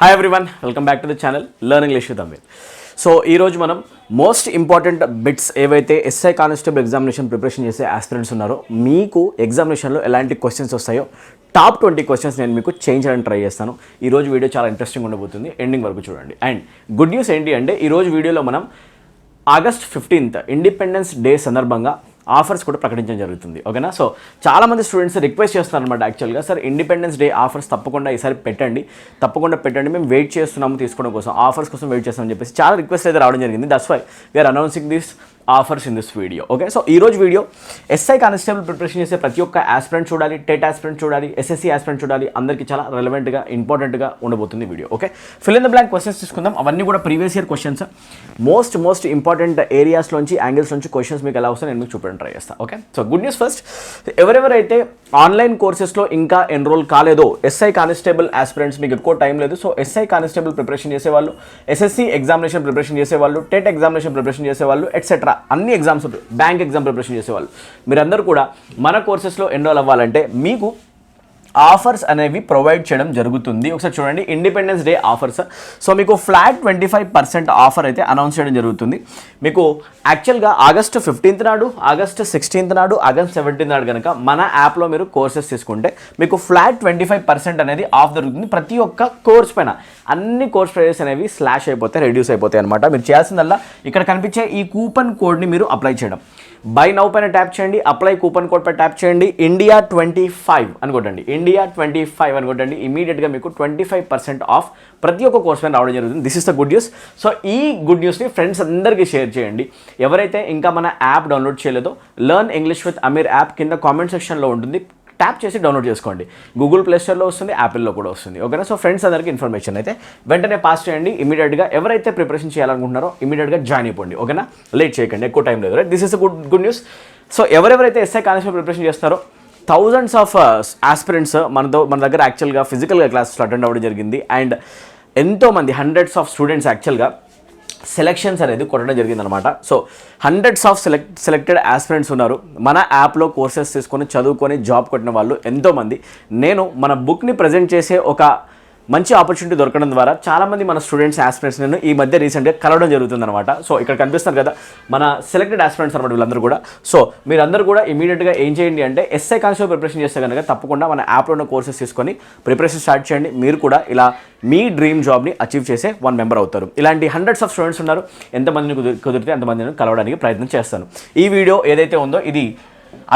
Hi everyone, welcome back to the channel learn English with Aamir. So ఈరోజు మనం most important bits ఏవైతే SI constable examination preparation చేసే aspirants ఉన్నారో మీకు ఎగ్జామినేషన్లో ఎలాంటి క్వశ్చన్స్ వస్తాయో టాప్ 20 క్వశ్చన్స్ నేను మీకు చేంజ్ చేయడానికి ట్రై చేస్తాను. ఈరోజు వీడియో చాలా ఇంట్రెస్టింగ్ ఉండబోతుంది, ఎండింగ్ వరకు చూడండి. అండ్ గుడ్ న్యూస్ ఏంటి అంటే ఈరోజు వీడియోలో మనం ఆగస్ట్ 15th ఇండిపెండెన్స్ డే సందర్భంగా ఆఫర్స్ కూడా ప్రకటించడం జరుగుతుంది. ఓకేనా? సో చాలామంది స్టూడెంట్స్ రిక్వెస్ట్ చేస్తున్నారు అనమాట. యాక్చువల్గా సార్ ఇండిపెండెన్స్ డే ఆఫర్స్ తప్పకుండా ఈసారి తప్పకుండా పెట్టండి, మేము వెయిట్ చేస్తున్నాము తీసుకోవడం కోసం, ఆఫర్స్ కోసం వెయిట్ చేస్తామని చెప్పేసి చాలా రిక్వెస్ట్ అయితే రావడం జరిగింది. That's why we are announcing this offers in this video. Okay, so ఈరోజు వీడియో ఎస్ఐ కానిస్టేబుల్ ప్రిపరేషన్ చేసే ప్రతి ఒక్క ఆస్పిరెంట్ చూడాలి, టెట్ ఆస్పిరెంట్ చూడాలి, ఎస్ఎస్సి ఆస్పిరెంట్ చూడాలి, అందరికీ చాలా రెలవెంట్గా ఇంపార్టెంట్గా ఉండబోతుంది video. Okay, fill in the blank questions తీసుకుందాం. అవన్నీ కూడా previous year questions, most important ఏరియాస్లోంచి యాంగిల్స్ నుంచి క్వశ్చన్స్ మీకు ఎలా వస్తాయో నేను మీకు చూపడానికి ట్రై చేస్తాను. Okay, so good news first, ఎవరెవరైతే ఆన్లైన్ కోర్సెస్లో ఇంకా ఎన్రోల్ కాలేదో ఎస్ఐ కానిస్టేబుల్ ఆస్పిరెంట్స్, మీకు ఎక్కువ టైం లేదు. సో ఎస్ఐ కానిస్టేబుల్ ప్రిపరేషన్ చేసేవాళ్ళు, ఎస్ఎస్సి ఎగ్జామినేషన్ ప్రిపరేషన్ చేసేవాళ్ళు, టెట్ ఎగ్జామినేషన్ ప్రిపరేషన్ చేసేవాళ్ళు, ఎట్సెట్రా అన్ని ఎగ్జామ్స్, బ్యాంక్ ఎగ్జామ్ ప్రిపరేషన్ చేసేవాళ్ళు, మీరందరూ కూడా మన కోర్సెస్లో ఎన్రోల్ అవ్వాలంటే మీకు ఆఫర్స్ అనేవి ప్రొవైడ్ చేయడం జరుగుతుంది. ఒకసారి చూడండి, ఇండిపెండెన్స్ డే ఆఫర్స్. సో మీకు ఫ్లాట్ 25% ఆఫర్ అయితే అనౌన్స్ చేయడం జరుగుతుంది. మీకు యాక్చువల్గా ఆగస్ట్ 15th నాడు, ఆగస్ట్ 16th నాడు, ఆగస్ట్ 17th నాడు కనుక మన యాప్లో మీరు కోర్సెస్ తీసుకుంటే మీకు ఫ్లాట్ 25% అనేది ఆఫ్ దొరుకుతుంది. ప్రతి ఒక్క కోర్స్ పైన అన్ని కోర్స్ ప్రైజెస్ అనేవి స్లాష్ అయిపోతాయి, రెడ్యూస్ అయిపోతాయి అనమాట. మీరు చేయాల్సిందల్లా ఇక్కడ కనిపించే ఈ కూపన్ కోడ్ని మీరు అప్లై చేయడం. బై నౌ పైన ట్యాప్ చేయండి, అప్లై కూపన్ కోడ్ పై ట్యాప్ చేయండి, ఇండియా 25 అనుకోండి, ఇండియా 25 అనుకోండి. ఇమీడియట్గా మీకు 25% ఆఫ్ ప్రతి ఒక్క కోర్స్ పైన రావడం జరుగుతుంది. This is the good news. So ఈ గుడ్ న్యూస్ని ఫ్రెండ్స్ అందరికీ షేర్ చేయండి. ఎవరైతే ఇంకా మన యాప్ డౌన్లోడ్ చేయలేదో, learn English with Aamir app కింద కామెంట్ సెక్షన్లో ఉంటుంది, ట్యాప్ చేసి డౌన్లోడ్ చేసుకోండి. గూగుల్ ప్లే స్టోర్లో వస్తుంది, యాపిల్లో కూడా వస్తుంది. ఓకేనా? సో ఫ్రెండ్స్ అందరికీ ఇన్ఫర్మేషన్ అయితే వెంటనే పాస్ చేయండి. ఇమీడియట్గా ఎవరైతే ప్రిపరేషన్ చేయాలనుకుంటున్నారో ఇమీడియట్గా జాయిన్ అయిపోండి. ఓకేనా? లేట్ చేయకండి, ఎక్కువ టైం లేదు. Right, this is good news. So ఎవరెవరైతే ఎస్ఐ కానిస్టేబుల్ ప్రిపరేషన్ చేస్తారో థౌజండ్స్ ఆఫ్ ఆస్పిరెంట్స్ మన దగ్గర యాక్చువల్గా ఫిజికల్గా క్లాసెస్లో అటెండ్ అవ్వడం జరిగింది. అండ్ ఎంతోమంది హండ్రెడ్స్ ఆఫ్ స్టూడెంట్స్ యాక్చువల్గా సెలెక్షన్స్ అనేది కొట్టడం జరిగిందనమాట. So hundreds of selected aspirants ఉన్నారు. మన యాప్లో కోర్సెస్ తీసుకొని చదువుకొని జాబ్ కొట్టిన వాళ్ళు ఎంతోమంది. నేను మన బుక్ని ప్రజెంట్ చేసే ఒక మంచి ఆపర్చునిటీ దొరకడం ద్వారా చాలామంది మన స్టూడెంట్స్ ఆస్పిరెంట్స్ నేను ఈ మధ్య రీసెంట్గా కలవడం జరుగుతుందన్నమాట. సో ఇక్కడ కనిపిస్తారు కదా మన సెలెక్టెడ్ ఆస్పిరెంట్స్ అనమాట వీళ్ళందరూ కూడా. సో మీరందరూ కూడా ఇమీడియట్గా ఏం చేయండి అంటే ఎస్ఐ కానిస్టేబుల్ ప్రిపరేషన్ చేస్తే కనుక తప్పకుండా మన యాప్లో ఉన్న కోర్సెస్ తీసుకొని ప్రిపరేషన్ స్టార్ట్ చేయండి. మీరు కూడా ఇలా మీ డ్రీమ్ జాబ్ని అచీవ్ చేసే 1 మెంబర్ అవుతారు. ఇలాంటి హండ్రెడ్స్ ఆఫ్ స్టూడెంట్స్ ఉన్నారు. ఎంతమందిని కుదిరితే అంతమందిని కలవడానికి ప్రయత్నం చేస్తాను. ఈ వీడియో ఏదైతే ఉందో ఇది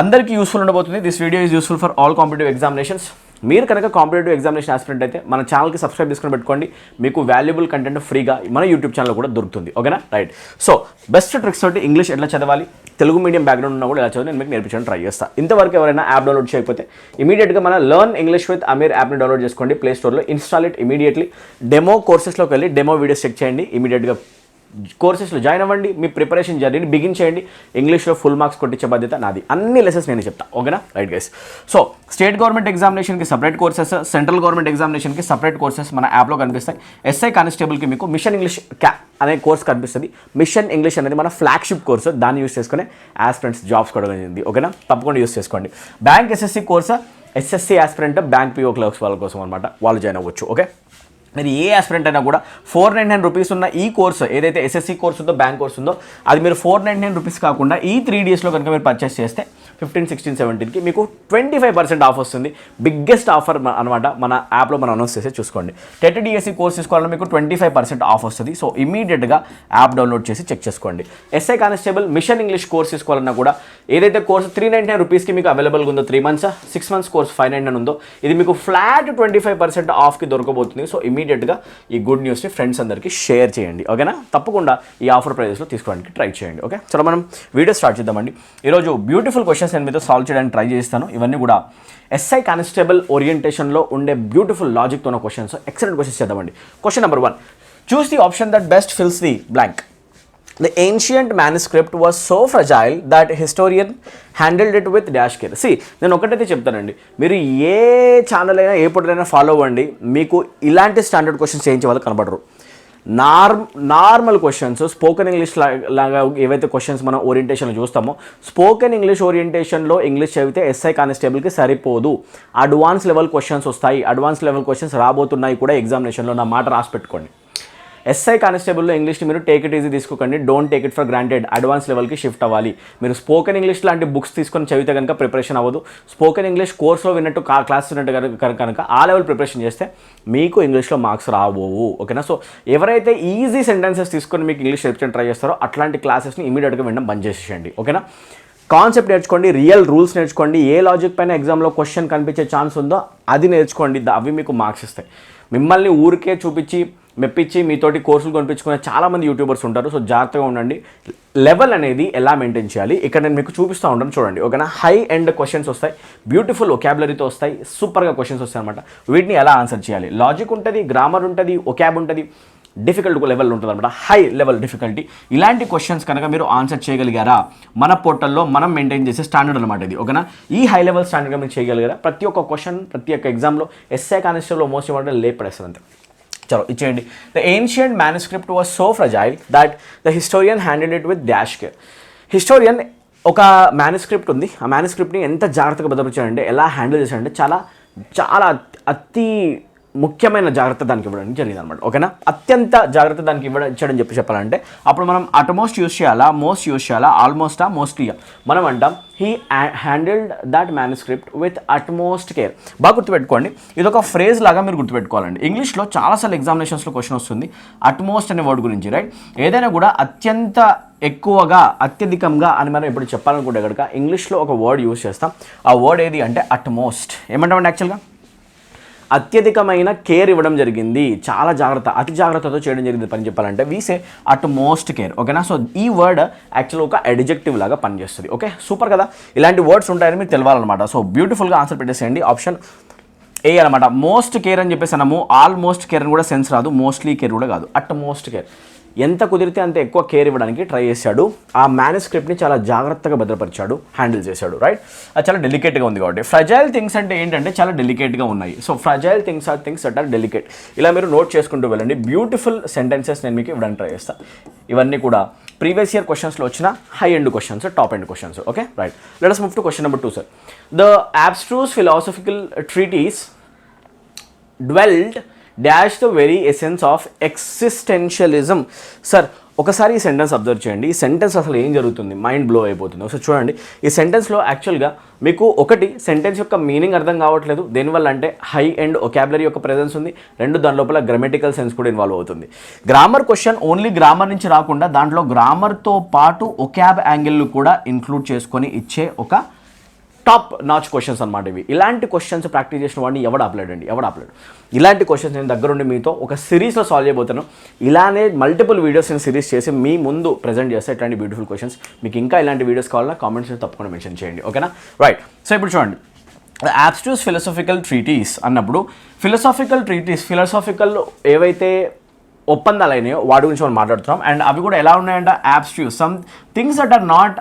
అందరికీ యూస్ఫుల్ ఉండబోతుంది. This video is useful for all competitive examinations. మీరు కనుక కాంపిటేటివ్ ఎగ్జామినేషన్ ఆస్పిరెంట్ అయితే మన ఛానల్కి సబ్స్క్రైబ్ చేసుకుని పెట్టుకోండి. మీకు వాల్యుబుల్ కంటెంట్ ఫ్రీగా మన యూట్యూబ్ ఛానల్ కూడా దొరుకుతుంది. ఓకేనా? రైట్. సో బెస్ట్ ట్రిక్స్ తోటి ఇంగ్లీష్ ఎట్లా చదవాలి, తెలుగు మీడియం బ్యాక్గ్రౌండ్ ఉన్నా కూడా ఎలా చదవాలి నేను మీకు నేర్పించడానికి ట్రై చేస్తాను. ఇంతవరకు ఎవరైనా యాప్ డౌన్లోడ్ చేయకపోతే ఇమీడియట్గా మన లర్న్ ఇంగ్లీష్ విత్ అమీర్ యాప్ని డౌన్లోడ్ చేసుకోండి. ప్లే స్టోర్లో ఇన్స్టాల్ ఇట్ ఇమీడియట్లీ. డెమో కోర్సెస్లోకి వెళ్ళి డెమో వీడియోస్ చెక్ చేయండి. ఇమీడియట్గా కోర్సెస్లో జాయిన్ అవ్వండి. మీ ప్రిపరేషన్ జర్నీని బిగిన్ చేయండి. ఇంగ్లీష్లో ఫుల్ మార్క్స్ కొట్టించే బాధ్యత నాది. అన్ని లెసన్స్ నేను చెప్తాను. ఓకేనా? Right guys. So state government ఎగ్జామినేషన్కి సపరేట్ కోర్సెస్, సెంట్రల్ గవర్నమెంట్ ఎగ్జామినేషన్కి సపరేట్ కోర్సెస్ మన యాప్లో కనిపిస్తాయి. ఎస్ఐ కానిస్టేబుల్కి మీకు మిషన్ ఇంగ్లీష్ అనే కోర్స్ కనిపిస్తుంది. మిషన్ ఇంగ్లీష్ అనేది మన ఫ్లాగ్షిప్ కోర్సు. దాన్ని యూస్ చేసుకునే ఆస్పిరెంట్స్ జాబ్స్ కూడా జరిగింది. ఓకేనా? తప్పకుండా యూస్ చేసుకోండి. Bank SSC course, SSC aspirant bank PO clerks వాళ్ళ కోసం అనమాట, వాళ్ళు జాయిన్ అవ్వచ్చు. ఓకే, మీరు ఏ ఆస్పిరెంట్ అయినా కూడా 499 రూపీస్ ఉన్న ఈ కోర్సు ఏదైతే ఎస్ఎస్సి కోర్స్ ఉందో, బ్యాంక్ కోర్స్ ఉందో, అది మీరు 499 రూపీస్ కాకుండా ఈ 3 డేస్లో కనుక మీరు పర్చేస్ చేస్తే 15, 16, 17కి మీకు 25% ఆఫ్ వస్తుంది. బిగ్గెస్ట్ ఆఫర్ అనమాట. మన యాప్లో మనం అనౌన్స్ చేసి చూసుకోండి. టెట్ డిఎస్సి కోర్స్ తీసుకోవాలన్నా మీకు 25% ఆఫ్ వస్తుంది. సో ఇమీడియట్గా యాప్ డౌన్లోడ్ చేసి చెక్ చేసుకోండి. SI constable mission English course తీసుకోవాలన్నా కూడా ఏదైతే కోర్స్ 399 రూపీస్కి మీకు అవైలబుల్గా ఉందో 3 months, 6 months కోర్స్ 599 ఉందో, ఇది మీకు ఫ్లాట్ 25% ఆఫ్కి దొరకబోతుంది. సో ఇమీడియట్గా ఈ గుడ్ న్యూస్ని ఫ్రెండ్స్ అందరికీ షేర్ చేయండి. ఓకేనా? తప్పకుండా ఈ ఆఫర్ ప్రైజెస్లో తీసుకోవడానికి ట్రై చేయండి. ఓకే, చలో మనం వీడియో స్టార్ట్ చేద్దామండి. ఈరోజు బ్యూటిఫుల్ క్వశ్చన్స్ నేను మీతో సాల్వ్ చేయడానికి ట్రై చేస్తాను. ఇవన్నీ కూడా ఎస్ఐ కానిస్టేబుల్ ఓరియంటేషన్లో ఉండే బ్యూటిఫుల్ లాజిక్తో ఉన్న క్వశ్చన్స్, ఎక్సలెంట్ క్వశ్చన్స్ చేద్దామండి. Question number 1, choose the option that best fils the blank. The ancient manuscript was so fragile that historian handled it with dash care. See, నేను ఒకటైతే చెప్తానండి, మీరు ఏ ఛానల్ అయినా ఏ పొట్టైనా follow అవ్వండి, మీకు ఇలాంటి స్టాండర్డ్ క్వశ్చన్స్ చేయించే వాళ్ళు కనబడరు. నార్మల్ క్వశ్చన్స్ స్పోకెన్ ఇంగ్లీష్ లాగా ఏవైతే క్వశ్చన్స్ మనం ఓరియంటేషన్లో చూస్తామో స్పోకెన్ ఇంగ్లీష్ ఓరియంటేషన్లో ఇంగ్లీష్ చదివితే ఎస్ఐ కానిస్టేబుల్కి సరిపోదు. అడ్వాన్స్ లెవెల్ క్వశ్చన్స్ వస్తాయి, అడ్వాన్స్ లెవెల్ క్వశ్చన్స్ రాబోతున్నాయి కూడా ఎగ్జామినేషన్లో, నా మాట రాసి పెట్టుకోండి. ఎస్ఐ కానిస్టేబుల్లో ఇంగ్లీష్ని మీరు టేక్ ఇట్ ఈజీ తీసుకోకండి, don't take it for granted, advance లెవెల్కి షిఫ్ట్ అవ్వాలి. మీరు స్పోకెన్ ఇంగ్లీష్ లాంటి బుక్స్ తీసుకొని చదివితే కనుక ప్రిపరేషన్ అవ్వదు. స్పోకెన్ ఇంగ్లీష్ కోర్స్లో విన్నట్టు క్లాస్ విన్నట్టు కనుక ఆ లెవెల్ ప్రిపరేషన్ చేస్తే మీకు ఇంగ్లీష్లో మార్క్స్ రాబోవు. ఓకేనా? సో ఎవరైతే ఈజీ సెంటెన్సెస్ తీసుకొని మీకు ఇంగ్లీష్ నేర్పించడం ట్రై చేస్తారో అట్లాంటి క్లాసెస్ని ఇమీడియట్గా వినడం బంద్ చేసేయండి. ఓకేనా? కాన్సెప్ట్ నేర్చుకోండి, రియల్ రూల్స్ నేర్చుకోండి, ఏ లాజిక్ పైన ఎగ్జామ్లో క్వశ్చన్ కనిపించే ఛాన్స్ ఉందో అది నేర్చుకోండి, అవి మీకు మార్క్స్ ఇస్తాయి. మిమ్మల్ని ఊరికే చూపించి మెప్పించి మీతోటి కోర్సులు కొనిపించుకునే చాలామంది యూట్యూబర్స్ ఉంటారు. సో జాగ్రత్తగా ఉండండి. లెవెల్ అనేది ఎలా మెయింటైన్ చేయాలి ఇక్కడ నేను మీకు చూపిస్తూ ఉంటాను, చూడండి. ఓకేనా? హై ఎండ్ క్వశ్చన్స్ వస్తాయి, బ్యూటిఫుల్ ఒకాబులరీతో వస్తాయి, సూపర్గా క్వశ్చన్స్ వస్తాయి అనమాట. వీటిని ఎలా ఆన్సర్ చేయాలి, లాజిక్ ఉంటుంది, గ్రామర్ ఉంటుంది, ఒకాబ్ ఉంటుంది, డిఫికల్ట్ లెవెల్ ఉంటుంది అనమాట, హై లెవెల్ డిఫికల్టీ. ఇలాంటి క్వశ్చన్స్ కనుక మీరు ఆన్సర్ చేయగలిగారా మన పోర్టల్లో మనం మెయింటైన్ చేసే స్టాండర్డ్ అనమాట ఇది. ఓకేనా? ఈ హై లెవెల్ స్టాండర్డ్గా మీరు చేయగలిగారా ప్రతి ఒక్క క్వశ్చన్ ప్రతి ఒక్క ఎగ్జామ్లో ఎస్ఐ కానిస్టేబుల్లో మోస్ట్ ఇంపార్టెంట్ లేపడేస్తారు అంతే. చలో ఇచ్చేయండి. The ancient manuscript was so fragile that the historian handed it with dash care. Historian ఒక మ్యానుస్క్రిప్ట్ ఉంది, ఆ మ్యానుస్క్రిప్ట్ని ఎంత జాగ్రత్తగా భద్రపరిచాడంటే, ఎలా హ్యాండిల్ చేశాడంటే చాలా చాలా అతి ముఖ్యమైన జాగ్రత్త దానికి ఇవ్వడానికి జరిగింది అనమాట. ఓకేనా? అత్యంత జాగ్రత్త దానికి ఇచ్చాడని చెప్పాలంటే అప్పుడు మనం అట్మోస్ట్ యూస్ చేయాలా, మోస్ట్ యూస్ చేయాలా, ఆల్మోస్టా, మోస్ట్లీయా? మనం అంటాం he handled that manuscript with utmost care. బాగా గుర్తుపెట్టుకోండి, ఇది ఒక ఫ్రేజ్ లాగా మీరు గుర్తుపెట్టుకోవాలండి. ఇంగ్లీష్లో చాలాసార్లు ఎగ్జామినేషన్స్లో క్వశ్చన్ వస్తుంది అట్మోస్ట్ అనే వర్డ్ గురించి, రైట్? ఏదైనా కూడా అత్యంత ఎక్కువగా, అత్యధికంగా అని మనం ఎప్పుడు చెప్పాలనుకుంటే కనుక ఇంగ్లీష్లో ఒక వర్డ్ యూస్ చేస్తాం. ఆ వర్డ్ ఏది అంటే అట్మోస్ట్. ఏమంటామండి యాక్చువల్గా అత్యధికమైన కేర్ ఇవ్వడం జరిగింది, చాలా జాగ్రత్త, అతి జాగ్రత్తతో చేయడం జరిగింది పని చెప్పాలంటే వీసే అట్ మోస్ట్ కేర్. ఓకేనా? సో ఈ వర్డ్ యాక్చువల్ ఒక అడ్జెక్టివ్ లాగా పనిచేస్తుంది. ఓకే, సూపర్ కదా? ఇలాంటి వర్డ్స్ ఉంటాయని మీకు తెలవాలన్నమాట. సో బ్యూటిఫుల్గా ఆన్సర్ పెట్టేసేయండి. ఆప్షన్ ఏ అనమాట. మోస్ట్ కేర్ అని చెప్పేసి అన్నాము, ఆల్మోస్ట్ కేర్ అని కూడా సెన్స్ రాదు, మోస్ట్లీ కేర్ కూడా కాదు, అట్ మోస్ట్ కేర్. ఎంత కుదిరితే అంత ఎక్కువ కేర్ ఇవ్వడానికి ట్రై చేశాడు. ఆ మ్యానుస్క్రిప్ట్ని చాలా జాగ్రత్తగా భద్రపరిచాడు, హ్యాండిల్ చేశాడు, రైట్? అది చాలా డెలికేట్గా ఉంది కాబట్టి. ఫ్రజైల్ థింగ్స్ అంటే ఏంటంటే చాలా డెలికేట్గా ఉన్నాయి. So fragile things are things that are delicate. ఇలా మీరు నోట్ చేసుకుంటూ వెళ్ళండి. బ్యూటిఫుల్ సెంటెన్సెస్ నేను మీకు ఇవ్వడానికి ట్రై చేస్తాను. ఇవన్నీ కూడా ప్రీవియస్ ఇయర్ క్వశ్చన్స్లో వచ్చిన high end questions, top end questions. Okay, right. Let us move to question number 2, sir. The abstruse philosophical treatise dwelt dash the very essence of existentialism. Sir ఒకసారి ఈ sentence observe చేయండి. ఈ sentence అసలు ఏం జరుగుతుంది, mind blow అయిపోతుంది. ఒకసారి చూడండి. ఈ సెంటెన్స్లో యాక్చువల్గా మీకు ఒకటి సెంటెన్స్ యొక్క మీనింగ్ అర్థం కావట్లేదు. దేనివల్ల అంటే హై అండ్ ఒకాబులరీ యొక్క ప్రెజెన్స్ ఉంది. రెండు, దాని లోపల గ్రామటికల్ సెన్స్ కూడా ఇన్వాల్వ్ అవుతుంది. గ్రామర్ క్వశ్చన్ ఓన్లీ గ్రామర్ నుంచి రాకుండా దాంట్లో గ్రామర్తో పాటు ఒకాబ్ యాంగిల్ కూడా ఇంక్లూడ్ చేసుకొని ఇచ్చే ఒక టాప్ నాచ్ క్వశ్చన్స్ అనమాట ఇవి. ఇలాంటి క్వశ్చన్స్ ప్రాక్టీస్ చేసిన వాడిని ఎవడు ఆపలేడండి, ఎవడు ఆపలేడు. ఇలాంటి క్వశ్చన్స్ నేను దగ్గరుండి మీతో ఒక సిరీస్లో సాల్వ్ చేయబోతాను. ఇలానే మల్టిపుల్ వీడియోస్ నేను సిరీస్ చేసి మీ ముందు ప్రజెంట్ చేస్తే ఇట్లాంటి బ్యూటిఫుల్ క్వశ్చన్స్. మీకు ఇంకా ఇలాంటి వీడియోస్ కావాలన్నా కామెంట్స్ తప్పకుండా మెన్షన్ చేయండి. ఓకేనా, రైట్. సో ఇప్పుడు చూడండి, అబ్స్ట్రూస్ ఫిలాసఫికల్ ట్రీటీస్ అన్నప్పుడు ఫిలాసఫికల్ ఏవైతే ఒప్పందాలు అయినాయో వాటి గురించి మనం మాట్లాడుతున్నాం. అండ్ అవి కూడా ఎలా ఉన్నాయంటే abstruse, some things that are not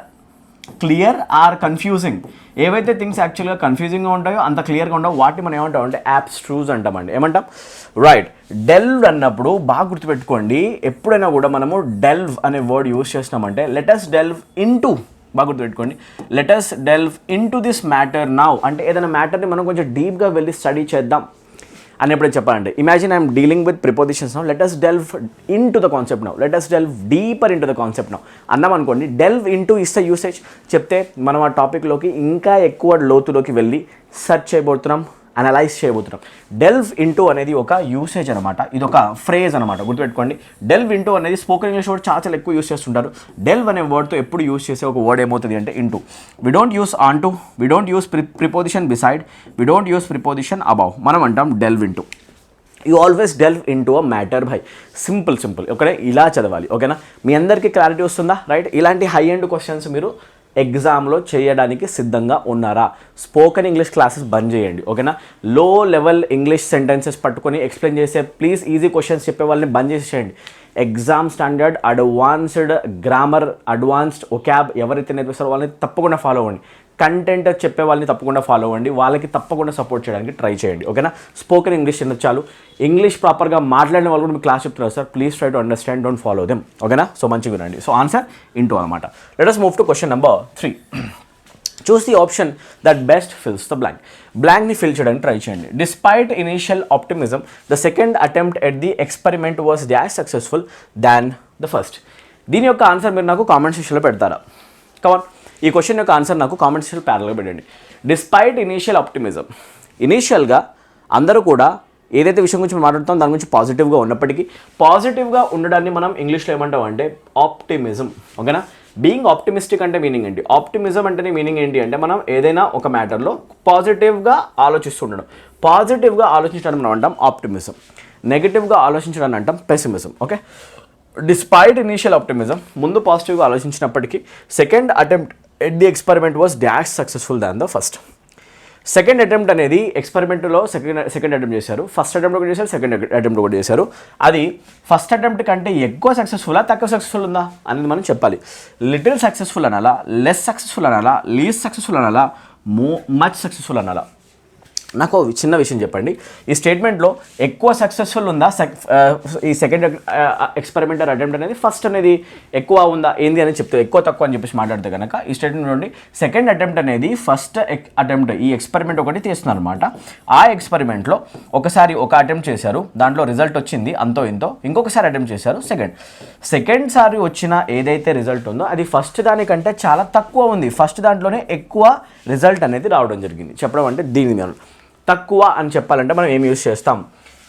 clear or confusing. ఏవైతే థింగ్స్ యాక్చువల్గా కన్ఫ్యూజింగ్గా ఉంటాయో అంత క్లియర్గా ఉండవు వాటిని మనం ఏమంటాం అంటే అబ్స్ట్రూస్ అంటామండి. ఏమంటాం, రైట్. డెల్వ్ అన్నప్పుడు బాగా గుర్తుపెట్టుకోండి, ఎప్పుడైనా కూడా మనము డెల్వ్ అనే వర్డ్ యూజ్ చేసినామంటే లెటస్ డెల్వ్ ఇంటూ, బాగా గుర్తుపెట్టుకోండి, let us delve into this matter now. అంటే ఏదైనా మ్యాటర్ని మనం కొంచెం డీప్గా వెళ్ళి స్టడీ చేద్దాం అని ఎప్పుడైనా చెప్పాలంటే, imagine I'm dealing with prepositions now, let us delve into the concept now, let us delve deeper into the concept now అన్నాం అనుకోండి. Delve into is the usage. చెప్తే మనం ఆ టాపిక్లోకి ఇంకా ఎక్కువ లోతులోకి వెళ్ళి సెర్చ్ చేయబోతున్నాం, అనలైజ్ చేయబోతున్నాం. డెల్వ్ ఇంటూ అనేది ఒక యూసేజ్ అనమాట, ఇది ఒక ఫ్రేజ్ అనమాట, గుర్తుపెట్టుకోండి. డెల్వ్ ఇంటూ అనేది స్పోకెన్ ఇంగ్లీష్ వర్డ్ చాలా ఎక్కువ యూస్ చేస్తుంటారు. డెల్వ్ అనే వర్డ్తో ఎప్పుడు యూస్ చేసే ఒక వర్డ్ ఏమవుతుంది అంటే into. We don't use on to, we don't use preposition beside, we don't use preposition above. మనం అంటాం delve into. You always delve into a matter by. Simple okay, ఇలా చదవాలి. ఓకేనా, మీ అందరికీ క్లారిటీ వస్తుందా? రైట్. ఇలాంటి హై ఎండ్ క్వశ్చన్స్ మీరు ఎగ్జామ్లో చేయడానికి సిద్ధంగా ఉన్నారా? స్పోకెన్ ఇంగ్లీష్ క్లాసెస్ బంద్ చేయండి. ఓకేనా, లో లెవెల్ ఇంగ్లీష్ సెంటెన్సెస్ పట్టుకొని ఎక్స్ప్లెయిన్ చేసే ప్లీజ్ ఈజీ క్వశ్చన్స్ చెప్పే వాళ్ళని బంద్ చేసేయండి. Exam standard, advanced grammar, advanced vocab ఎవరైతే నేర్పిస్తారో వాళ్ళని తప్పకుండా ఫాలో అవ్వండి. కంటెంట్ చెప్పే వాళ్ళని తప్పకుండా ఫాలో అవ్వండి, వాళ్ళకి తప్పకుండా సపోర్ట్ చేయడానికి ట్రై చేయండి. ఓకేనా? స్పోకెన్ ఇంగ్లీష్ అనేది చాలు, ఇంగ్లీష్ ప్రాపర్గా మాట్లాడిన వాళ్ళు కూడా మీకు క్లాస్ చెప్తున్నారు sir, please try to understand, don't follow them. ఓకేనా? సో మంచిగా వినండి. సో ఆన్సర్ ఇంటూ అనమాట. Let us move to question number 3. Choose the option that best fills the blank. బ్లాంక్ని ఫిల్ చేయడానికి ట్రై చేయండి. Despite initial optimism the second attempt at the experiment was dash successful than the first. దీని యొక్క answer మీరు నాకు comment సెక్షన్లో పెడతారా? కమాన్, ఈ క్వశ్చన్ యొక్క ఆన్సర్ నాకు కామెంట్ సెక్షన్ ప్యారల్గా పెట్టండి. డిస్పైట్ ఇనీషియల్ ఆప్టిమిజం, ఇనీషియల్గా అందరూ కూడా ఏదైతే విషయం గురించి మాట్లాడుతాం దాని గురించి పాజిటివ్గా ఉన్నప్పటికీ, పాజిటివ్గా ఉండడాన్ని మనం ఇంగ్లీష్లో ఏమంటాం అంటే ఆప్టిమిజం. ఓకేనా? బీయింగ్ ఆప్టిమిస్టిక్ అంటే మీనింగ్ ఏంటి? ఆప్టిమిజం అంటేనే మీనింగ్ ఏంటి అంటే మనం ఏదైనా ఒక మ్యాటర్లో పాజిటివ్గా ఆలోచిస్తుండడం. పాజిటివ్గా ఆలోచించడం మనం అంటాం ఆప్టిమిజం, నెగిటివ్గా ఆలోచించడాన్ని అంటాం pessimism. Okay? Despite initial optimism, ముందు పాజిటివ్గా ఆలోచించినప్పటికీ second attempt at the experiment was dash successful than the first. Second attempt అనేది ఎక్స్పెరిమెంట్లో సెకండ్ అటెంప్ట్ చేశారు, ఫస్ట్ అటెంప్ట్ ఒకటి చేశారు, సెకండ్ అటెంప్ట్ ఒకటి చేశారు. అది ఫస్ట్ అటెంప్ట్ కంటే ఎక్కువ సక్సెస్ఫుల్లా తక్కువ సక్సెస్ఫుల్ ఉందా అనేది మనం చెప్పాలి. లిటిల్ సక్సెస్ఫుల్ అనాలా, లెస్ సక్సెస్ఫుల్ అనాలా, లీస్ట్ సక్సెస్ఫుల్ అనాలా, మచ్ సక్సెస్ఫుల్ అనాలా? నాకు చిన్న విషయం చెప్పండి, ఈ స్టేట్మెంట్లో ఎక్కువ సక్సెస్ఫుల్ ఉందా ఈ సెకండ్ ఎక్స్పెరిమెంటల్ అటెంప్ట్ అనేది, ఫస్ట్ అనేది ఎక్కువ ఉందా ఏంది అని చెప్తే, ఎక్కువ తక్కువ అని చెప్పేసి మాట్లాడితే కనుక ఈ స్టేట్మెంట్ నుండి సెకండ్ అటెంప్ట్ అనేది ఫస్ట్ అటెంప్ట్, ఈ ఎక్స్పెరిమెంట్ ఒకటి తీస్తున్నారు అనమాట. ఆ ఎక్స్పెరిమెంట్లో ఒకసారి ఒక అటెంప్ట్ చేశారు, దాంట్లో రిజల్ట్ వచ్చింది అంతో ఇంతో, ఇంకొకసారి అటెంప్ట్ చేశారు సెకండ్ సారి వచ్చిన ఏదైతే రిజల్ట్ ఉందో అది ఫస్ట్ దానికంటే చాలా తక్కువ ఉంది, ఫస్ట్ దాంట్లోనే ఎక్కువ రిజల్ట్ అనేది రావడం జరిగింది. చెప్పడం అంటే దీని తక్కువ అని చెప్పాలంటే మనం ఏం యూజ్ చేస్తాం?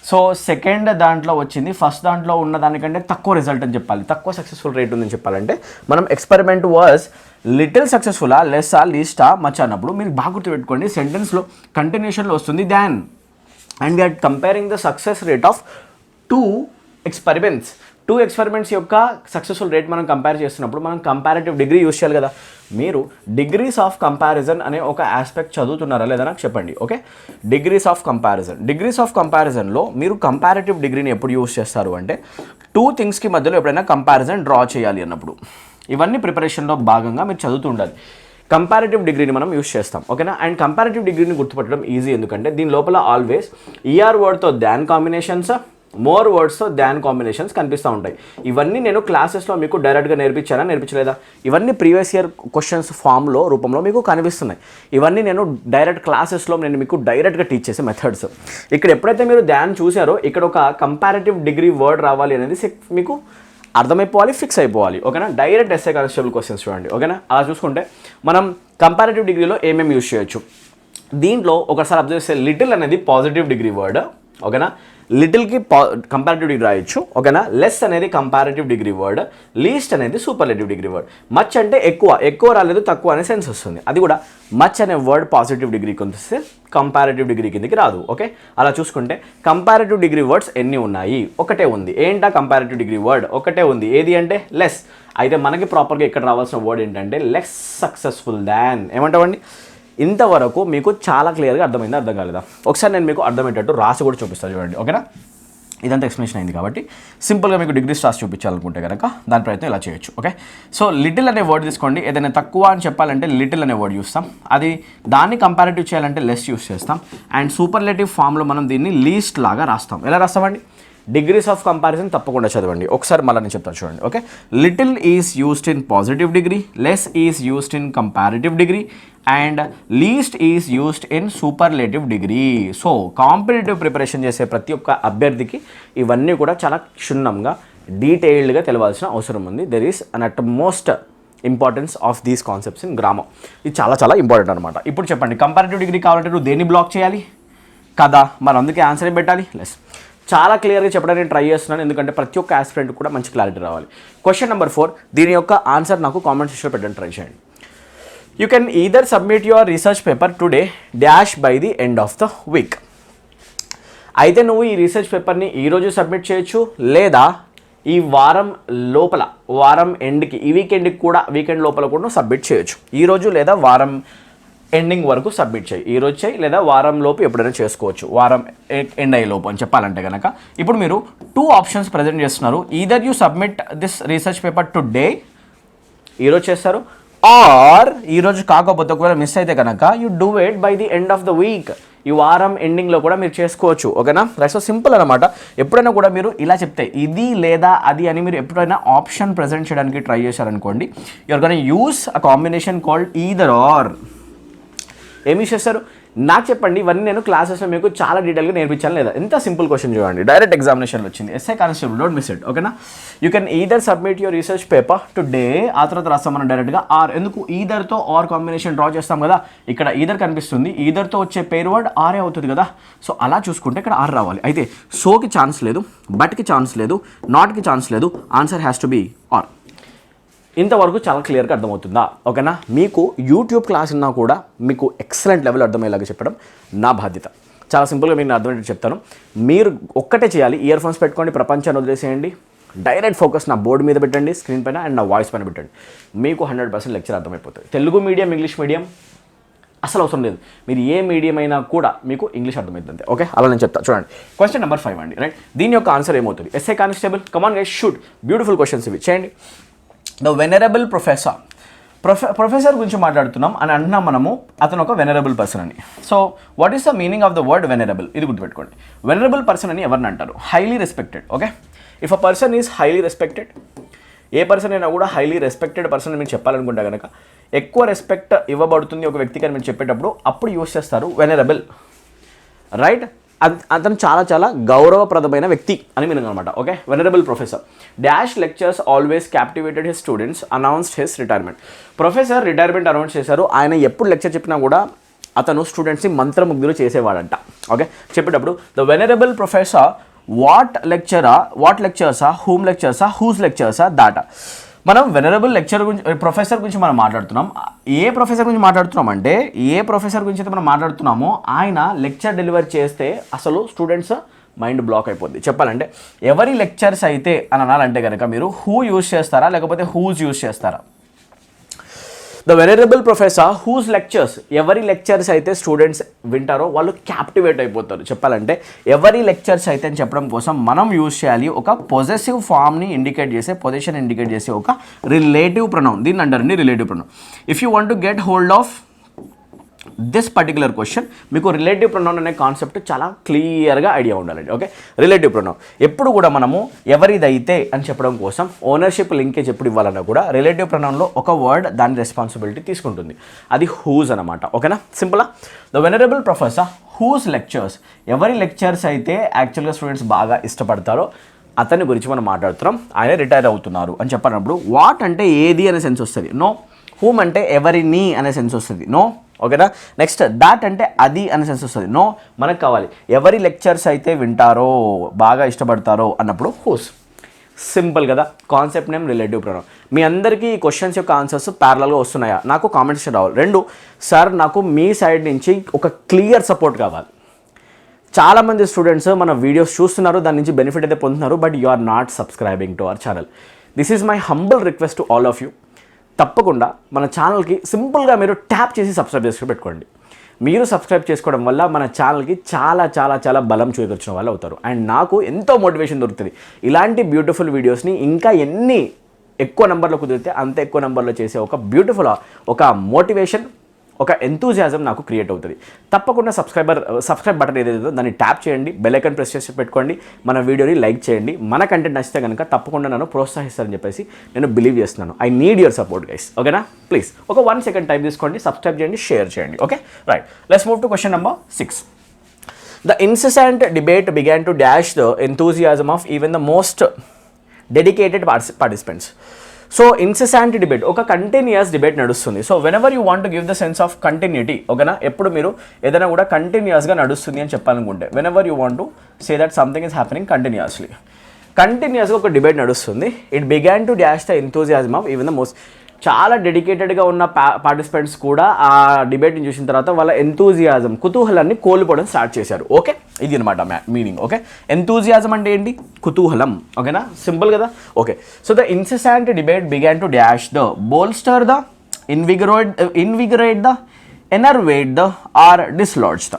సో సెకండ్ దాంట్లో వచ్చింది ఫస్ట్ దాంట్లో ఉన్న దానికంటే తక్కువ రిజల్ట్ అని చెప్పాలి, తక్కువ సక్సెస్ఫుల్ రేట్ ఉందని చెప్పాలంటే మనం ఎక్స్పెరిమెంట్ వాజ్ లిటిల్ సక్సెస్ఫుల్లా, లెస్సా, లీస్టా, మచ్ అన్నప్పుడు మీరు బాగా గుర్తుపెట్టుకోండి, సెంటెన్స్లో కంటిన్యూషన్లో వస్తుంది than, and we are comparing the success rate of two experiments యొక్క సక్సెస్ఫుల్ రేట్ మనం కంపేర్ చేస్తున్నప్పుడు మనం కంపారిటివ్ డిగ్రీ యూజ్ చేయాలి కదా. మీరు డిగ్రీస్ ఆఫ్ కంపారిజన్ అనే ఒక ఆస్పెక్ట్ చదువుతున్నారా లేదా నాకు చెప్పండి. ఓకే? డిగ్రీస్ ఆఫ్ కంపారిజన్లో మీరు కంపారిటివ్ డిగ్రీని ఎప్పుడు యూజ్ చేస్తారు అంటే టూ థింగ్స్కి మధ్యలో ఎప్పుడైనా కంపారిజన్ డ్రా చేయాలి అన్నప్పుడు. ఇవన్నీ ప్రిపరేషన్లో భాగంగా మీరు చదువుతూ ఉండాలి. కంపారిటివ్ డిగ్రీని మనం యూజ్ చేస్తాం. ఓకేనా? అండ్ కంపారిటివ్ డిగ్రీని గుర్తుపట్టడం ఈజీ, ఎందుకంటే దీని లోపల ఆల్వేస్ ఈఆర్ వర్డ్తో దాన్ కాంబినేషన్స్, మోర్ వర్డ్స్తో దాన్ కాంబినేషన్స్ కనిపిస్తూ ఉంటాయి. ఇవన్నీ నేను క్లాసెస్లో మీకు డైరెక్ట్గా నేర్పించలేదా? ఇవన్నీ ప్రీవియస్ ఇయర్ క్వశ్చన్స్ రూపంలో మీకు కనిపిస్తున్నాయి. ఇవన్నీ నేను డైరెక్ట్ క్లాసెస్లో నేను మీకు డైరెక్ట్గా టీచ్ చేసే మెథడ్స్. ఇక్కడ ఎప్పుడైతే మీరు దాన్ చూసారో ఇక్కడ ఒక కంపారిటివ్ డిగ్రీ వర్డ్ రావాలి అనేది మీకు అర్థమైపోవాలి, ఫిక్స్ అయిపోవాలి. ఓకేనా? డైరెక్ట్ ఎస్ఐ కానిస్టేబుల్ క్వశ్చన్స్ చూడండి. ఓకేనా? అలా చూసుకుంటే మనం కంపారిటివ్ డిగ్రీలో ఏమేమి యూజ్ చేయొచ్చు, దీంట్లో ఒకసారి అబ్జర్వ్ చేస్తే లిటిల్ అనేది పాజిటివ్ డిగ్రీ వర్డ్. ఓకేనా? లిటిల్కి కంపారిటివ్ డిగ్రీ రాయొచ్చు. ఓకేనా? లెస్ అనేది కంపారిటివ్ డిగ్రీ వర్డ్, లీస్ట్ అనేది సూపర్లేటివ్ డిగ్రీ వర్డ్. మచ్ అంటే ఎక్కువ రాలేదు తక్కువ అనే సెన్స్ వస్తుంది. అది కూడా మచ్ అనే వర్డ్ పాజిటివ్ డిగ్రీకి వస్తే కంపారిటివ్ డిగ్రీ కిందకి రాదు. ఓకే? అలా చూసుకుంటే కంపారిటివ్ డిగ్రీ వర్డ్స్ ఎన్ని ఉన్నాయి? ఒకటే ఉంది. ఏంటా కంపారిటివ్ డిగ్రీ వర్డ్? ఒకటే ఉంది. ఏది అంటే లెస్. అయితే మనకి ప్రాపర్గా ఇక్కడ రావాల్సిన వర్డ్ ఏంటంటే లెస్ సక్సెస్ఫుల్ దాన్. ఏమంటామండి? ఇంతవరకు మీకు చాలా క్లియర్గా అర్థమైందా, అర్థం కాలేదా? ఒకసారి నేను మీకు అర్థమయ్యేటట్టు రాసి కూడా చూపిస్తాను చూడండి. ఓకేనా? ఇదంతా ఎక్స్ప్లెనేషన్ అయింది కాబట్టి సింపుల్గా మీకు డిగ్రీస్ రాసి చూపించాలనుకుంటే కనుక దాని ప్రయత్నం ఇలా చేయొచ్చు. ఓకే? సో లిటిల్ అనే వర్డ్ తీసుకోండి. ఏదైనా తక్కువ అని చెప్పాలంటే లిటిల్ అనే వర్డ్ చూస్తాం, అది దాన్ని కంపారిటివ్ చేయాలంటే లెస్ యూస్ చేస్తాం. అండ్ సూపర్లేటివ్ ఫామ్లో మనం దీన్ని లీస్ట్ లాగా రాస్తాం. ఎలా రాస్తామండి? డిగ్రీస్ ఆఫ్ కంపారిజన్ తప్పకుండా చదవండి. ఒకసారి మళ్ళీ నేను చెప్తాను చూడండి. Okay? Little is used in positive degree, less is used in comparative degree, and least is used in superlative degree. So competitive preparation చేసే ప్రతి ఒక్క అభ్యర్థికి ఇవన్నీ కూడా చాలా క్షుణ్ణంగా డీటెయిల్డ్గా తెలవాల్సిన అవసరం ఉంది. There is an at most importance of these concepts in grammar. ఇది చాలా ఇంపార్టెంట్ అనమాట. ఇప్పుడు చెప్పండి, కంపారిటివ్ డిగ్రీ కావాలంటే నువ్వు దేన్ని బ్లాక్ చేయాలి కదా, మరి అందుకే ఆన్సర్ ఏం పెట్టాలి? లెస్. చాలా క్లియర్గా చెప్పడానికి ట్రై చేస్తున్నాను, ఎందుకంటే ప్రతి ఒక్క ఆస్పిరెంట్ కూడా మంచి క్లారిటీ రావాలి. క్వశ్చన్ నెంబర్ 4, దీని యొక్క ఆన్సర్ నాకు కామెంట్ సెక్షన్లో పెట్టడానికి ట్రై చేయండి. You can either submit your research paper today dash by the end of the week. అయితే నువ్వు ఈ రీసెర్చ్ పేపర్ని ఈరోజు సబ్మిట్ చేయొచ్చు, లేదా ఈ వారం లోపల, వారం ఎండ్కి, ఈ వీకెండ్ లోపల కూడా సబ్మిట్ చేయొచ్చు. ఈరోజు లేదా వారం ఎండింగ్ వరకు సబ్మిట్ చేయి. ఈరోజు చేయి లేదా వారం లోపు ఎప్పుడైనా చేసుకోవచ్చు, వారం ఎండ్ అయ్యే లోపు అని చెప్పాలంటే కనుక. ఇప్పుడు మీరు 2 ఆప్షన్స్ ప్రజెంట్ చేస్తున్నారు. Either you submit this research paper today, ఈరోజు చేస్తారు, ఆర్ ఈరోజు కాకపోతే ఒకవేళ మిస్ అయితే కనుక you do it by the end of the week, ఈ వారం ఎండింగ్లో కూడా మీరు చేసుకోవచ్చు. ఓకేనా, రైట్. సో సింపుల్ అనమాట. ఎప్పుడైనా కూడా మీరు ఇలా చెప్తే ఇది లేదా అది అని మీరు ఎప్పుడైనా ఆప్షన్ ప్రజెంట్ చేయడానికి ట్రై చేశారనుకోండి, you are gonna use a combination called either or. ఏమి చేస్తారు నాకు చెప్పండి, ఇవన్నీ నేను క్లాసెస్లో మీకు చాలా డీటెయిల్గా నేర్పించాను లేదా? ఎంత సింపుల్ క్వశ్చన్ చూడండి, డైరెక్ట్ ఎగ్జామినేషన్లో వచ్చింది. SI constable, don't miss it. ఓకేనా, you can either submit your research paper today, ఆ తర్వాత రాస్తాం మనం డైరెక్ట్గా. ఆర్ ఎందుకు ఈదర్తో ఆర్ కాంబినేషన్ డ్రా చేస్తాం కదా, ఇక్కడ ఈదర్ కనిపిస్తుంది, ఈదర్తో వచ్చే పేరు వర్డ్ ఆరే అవుతుంది కదా. సో అలా చూసుకుంటే ఇక్కడ ఆర్ రావాలి. అయితే సోకి ఛాన్స్ లేదు, బట్కి ఛాన్స్ లేదు, నాట్కి ఛాన్స్ లేదు, answer has to be or. ఇంతవరకు చాలా క్లియర్గా అర్థమవుతుందా? ఓకేనా, మీకు యూట్యూబ్ క్లాస్ ఉన్నా కూడా మీకు ఎక్సలెంట్ లెవెల్ అర్థమయ్యేలాగా చెప్పడం నా బాధ్యత. చాలా సింపుల్గా మీకు అర్థమయ్యేది చెప్తాను. మీరు ఒక్కటే చేయాలి, ఇయర్ ఫోన్స్ పెట్టుకోండి, ప్రపంచాన్ని వదిలేసేయండి, డైరెక్ట్ ఫోకస్ నా బోర్డు మీద పెట్టండి, స్క్రీన్ పైన అండ్ నా వాయిస్ పైన పెట్టండి. మీకు 100% లెక్చర్ అర్థమైపోతుంది. తెలుగు మీడియం, ఇంగ్లీష్ మీడియం అసలు అవసరం లేదు, మీరు ఏ మీడియం అయినా కూడా మీకు ఇంగ్లీష్ అర్థమవుతుంది. ఓకే, అలా నేను చెప్తాను. చూడండి, క్వశ్చన్ నెంబర్ 5 అండి, రైట్. దీని యొక్క ఆన్సర్ ఏమవుతుంది? SI constable, come on guys, shoot. Beautiful questions ఇవి చేయండి. ద వెనరబుల్ ప్రొఫెసర్, ప్రొఫెసర్ గురించి మాట్లాడుతున్నాం అని అంటున్నాం మనము, అతను ఒక వెనరబుల్ పర్సన్ అని. So what is the meaning of the word venerable? ఇది గుర్తుపెట్టుకోండి. వెనరబుల్ పర్సన్ అని ఎవరిని అంటారు? Highly respected. Okay, if a person is highly respected, A person అయినా కూడా హైలీ రెస్పెక్టెడ్ పర్సన్ మీరు చెప్పాలనుకుంటే కనుక, ఎక్కువ రెస్పెక్ట్ ఇవ్వబడుతుంది ఒక వ్యక్తికి అని మీరు చెప్పేటప్పుడు అప్పుడు యూస్ చేస్తారు వెనరబుల్, రైట్. అతను చాలా చాలా గౌరవప్రదమైన వ్యక్తి అని మీనింగ్ అనమాట. Okay, venerable professor. Dash lectures always captivated his students, announced his retirement. Professor retirement announce చేశారు. ఆయన ఎప్పుడు లెక్చర్ చెప్పినా కూడా అతను స్టూడెంట్స్ని మంత్రముగ్ధులు చేసేవాడంట. ఓకే, చెప్పేటప్పుడు ద వెనరబుల్ ప్రొఫెసర్ వాట్ లెక్చర్సా, హూమ్ లెక్చర్సా, హూస్ లెక్చర్సా, దాటా. మనం వెనరబుల్ లెక్చర్ గురించి, ప్రొఫెసర్ గురించి మనం మాట్లాడుతున్నాం. ఏ ప్రొఫెసర్ గురించి మాట్లాడుతున్నాం అంటే, ఏ ప్రొఫెసర్ గురించి అయితే మనం మాట్లాడుతున్నామో ఆయన లెక్చర్ డెలివర్ చేస్తే అసలు స్టూడెంట్స్ మైండ్ బ్లాక్ అయిపోద్ది. చెప్పాలంటే ఎవరి లెక్చర్స్ అయితే అని అనాలంటే కనుక మీరు హూ యూజ్ చేస్తారా లేకపోతే హూజ్ యూజ్ చేస్తారా? The venerable professor whose lectures, ఎవరి లెక్చర్స్ అయితే స్టూడెంట్స్ వింటారో వాళ్ళు క్యాప్టివేట్ అయిపోతారు. చెప్పాలంటే ఎవరి లెక్చర్స్ అయితే అని చెప్పడం కోసం మనం యూజ్ చేయాలి ఒక పొజెసివ్ ఫామ్ని ఇండికేట్ చేసే, పొజిషన్ ఇండికేట్ చేసే ఒక రిలేటివ్ ప్రొనౌన్. దీన్ని అంటారండి relative pronoun. If you want to get hold of this particular question, మీకు రిలేటివ్ ప్రొనౌన్ అనే కాన్సెప్ట్ చాలా క్లియర్గా ఐడియా ఉండాలండి. ఓకే, రిలేటివ్ ప్రొనౌన్ ఎప్పుడు కూడా మనము ఎవరిదైతే అని చెప్పడం కోసం ఓనర్షిప్ లింకేజ్ ఎప్పుడు ఇవ్వాలన్నా కూడా రిలేటివ్ ప్రొనౌన్లో ఒక వర్డ్ దాని రెస్పాన్సిబిలిటీ తీసుకుంటుంది, అది హూజ్ అనమాట. ఓకేనా, సింపులా. The venerable professor whose lectures, ఎవరి లెక్చర్స్ అయితే యాక్చువల్గా స్టూడెంట్స్ బాగా ఇష్టపడతారో అతని గురించి మనం మాట్లాడుతున్నాం. ఆయన రిటైర్ అవుతున్నారు అని చెప్పినప్పుడు వాట్ అంటే ఏది అనే సెన్స్ వస్తుంది, నో. హూమ్ అంటే ఎవరిని అనే సెన్స్ వస్తుంది, నో. ఓకేనా, నెక్స్ట్ దాట్ అంటే అది అనే సెన్స్ వస్తుంది, నో. మనకు కావాలి ఎవరి లెక్చర్స్ అయితే వింటారో బాగా ఇష్టపడతారో అన్నప్పుడు హూస్. సింపుల్ కదా, కాన్సెప్ట్ నేమ్ రిలేటివ్ ప్రొనౌన్. మీ అందరికీ ఈ క్వశ్చన్స్ యొక్క ఆన్సర్స్ ప్యారలల్గా వస్తున్నాయా? నాకు కామెంట్స్ రావాలి. 2, సార్ నాకు మీ సైడ్ నుంచి ఒక క్లియర్ సపోర్ట్ కావాలి. చాలామంది స్టూడెంట్స్ మన వీడియోస్ చూస్తున్నారు, దాని నుంచి బెనిఫిట్ అయితే పొందుతున్నారు, but you are not subscribing to our channel. This is my humble request to all of you. తప్పకుండా మన ఛానల్కి సింపుల్గా మీరు ట్యాప్ చేసి సబ్స్క్రైబ్ చేసుకుని పెట్టుకోండి. మీరు సబ్స్క్రైబ్ చేసుకోవడం వల్ల మన ఛానల్కి చాలా చాలా చాలా బలం చూపించిన వాళ్ళు అవుతారు, అండ్ నాకు ఎంతో మోటివేషన్ దొరుకుతుంది. ఇలాంటి బ్యూటిఫుల్ వీడియోస్ని ఇంకా ఎన్ని ఎక్కువ నెంబర్లో కుదిరితే అంత ఎక్కువ నెంబర్లో చేసే ఒక బ్యూటిఫుల్ ఒక మోటివేషన్, ఒక ఎంతూజియాజం నాకు క్రియేట్ అవుతుంది. తప్పకుండా సబ్స్క్రైబ్ బటన్ ఏదైతే దాన్ని ట్యాప్ చేయండి, బెల్ ఐకాన్ ప్రెస్ చేసి పెట్టుకోండి, మన వీడియోని లైక్ చేయండి. మన కంటెంట్ నచ్చితే కనుక తప్పకుండా నన్ను ప్రోత్సహిస్తారని చెప్పేసి నేను బిలీవ్ చేస్తున్నాను. I need your support guys. ఓకేనా, ప్లీజ్ ఒక 1 సెకండ్ టైం తీసుకోండి, సబ్స్క్రైబ్ చేయండి, షేర్ చేయండి. Okay, right. Let's move to question number 6. The incessant debate began to dash the enthusiasm of even the most dedicated participants. So incessant debate, ఒక continuous debate నడుస్తుంది. So whenever you want to give the sense of continuity, ఓకేనా, ఎప్పుడు మీరు ఏదైనా కూడా కంటిన్యూస్గా నడుస్తుంది అని చెప్పాలనుకుంటే whenever you want to say that something is happening continuously, కంటిన్యూస్గా ఒక డిబేట్ నడుస్తుంది. It began to dash the enthusiasm of even the most, చాలా డెడికేటెడ్గా ఉన్న పార్టిసిపెంట్స్ కూడా ఆ డిబేట్ని చూసిన తర్వాత వాళ్ళ ఎంతూజియాజం, కుతూహలాన్ని కోల్పోవడం స్టార్ట్ చేశారు. ఓకే, ఇది అనమాట మీనింగ్. ఓకే, ఎంతూజియాజం అంటే ఏంటి? కుతూహలం. ఓకేనా, సింపుల్ కదా. Okay, so the incessant debate began to dash the bolster the invigorate the enervate the or dislodge the.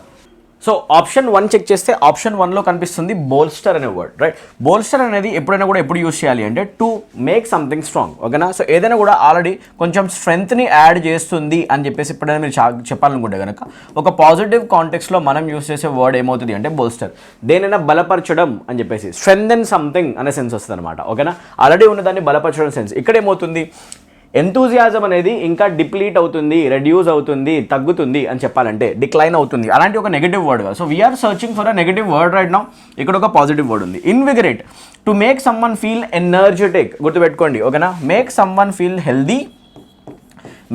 So option 1 check చేస్తే ఆప్షన్ 1లో కనిపిస్తుంది బోల్స్టర్ అనే వర్డ్, రైట్. బోల్స్టర్ అనేది ఎప్పుడైనా కూడా ఎప్పుడు యూస్ చేయాలి అంటే టు మేక్ సంథింగ్ స్ట్రాంగ్, ఓకేనా. సో ఏదైనా కూడా ఆల్రెడీ కొంచెం స్ట్రెంగ్త్ని యాడ్ చేస్తుంది అని చెప్పేసి ఎప్పుడైనా మీరు చెప్పాలనుకుంటే కనుక ఒక పాజిటివ్ కాంటెక్స్లో మనం యూస్ చేసే వర్డ్ ఏమవుతుంది అంటే బోల్స్టర్. దేనైనా బలపరచడం అని చెప్పేసి స్ట్రెంగ్థెన్ సంథింగ్ అనే సెన్స్ వస్తుంది అనమాట, ఓకేనా. ఆల్రెడీ ఉన్నదాన్ని బలపరచడం సెన్స్. ఇక్కడ ఏమవుతుంది, ఎంతూజియాజం అనేది ఇంకా డిప్లీట్ అవుతుంది, రెడ్యూస్ అవుతుంది, తగ్గుతుంది అని చెప్పాలంటే డిక్లైన్ అవుతుంది, అలాంటి ఒక నెగటివ్ వర్డ్ కాదు. So we are searching for a negative word right now. ఇక్కడ ఒక పాజిటివ్ వర్డ్ ఉంది, invigorate. To make someone feel energetic, గుర్తుపెట్టుకోండి, ఓకేనా. Make someone feel healthy,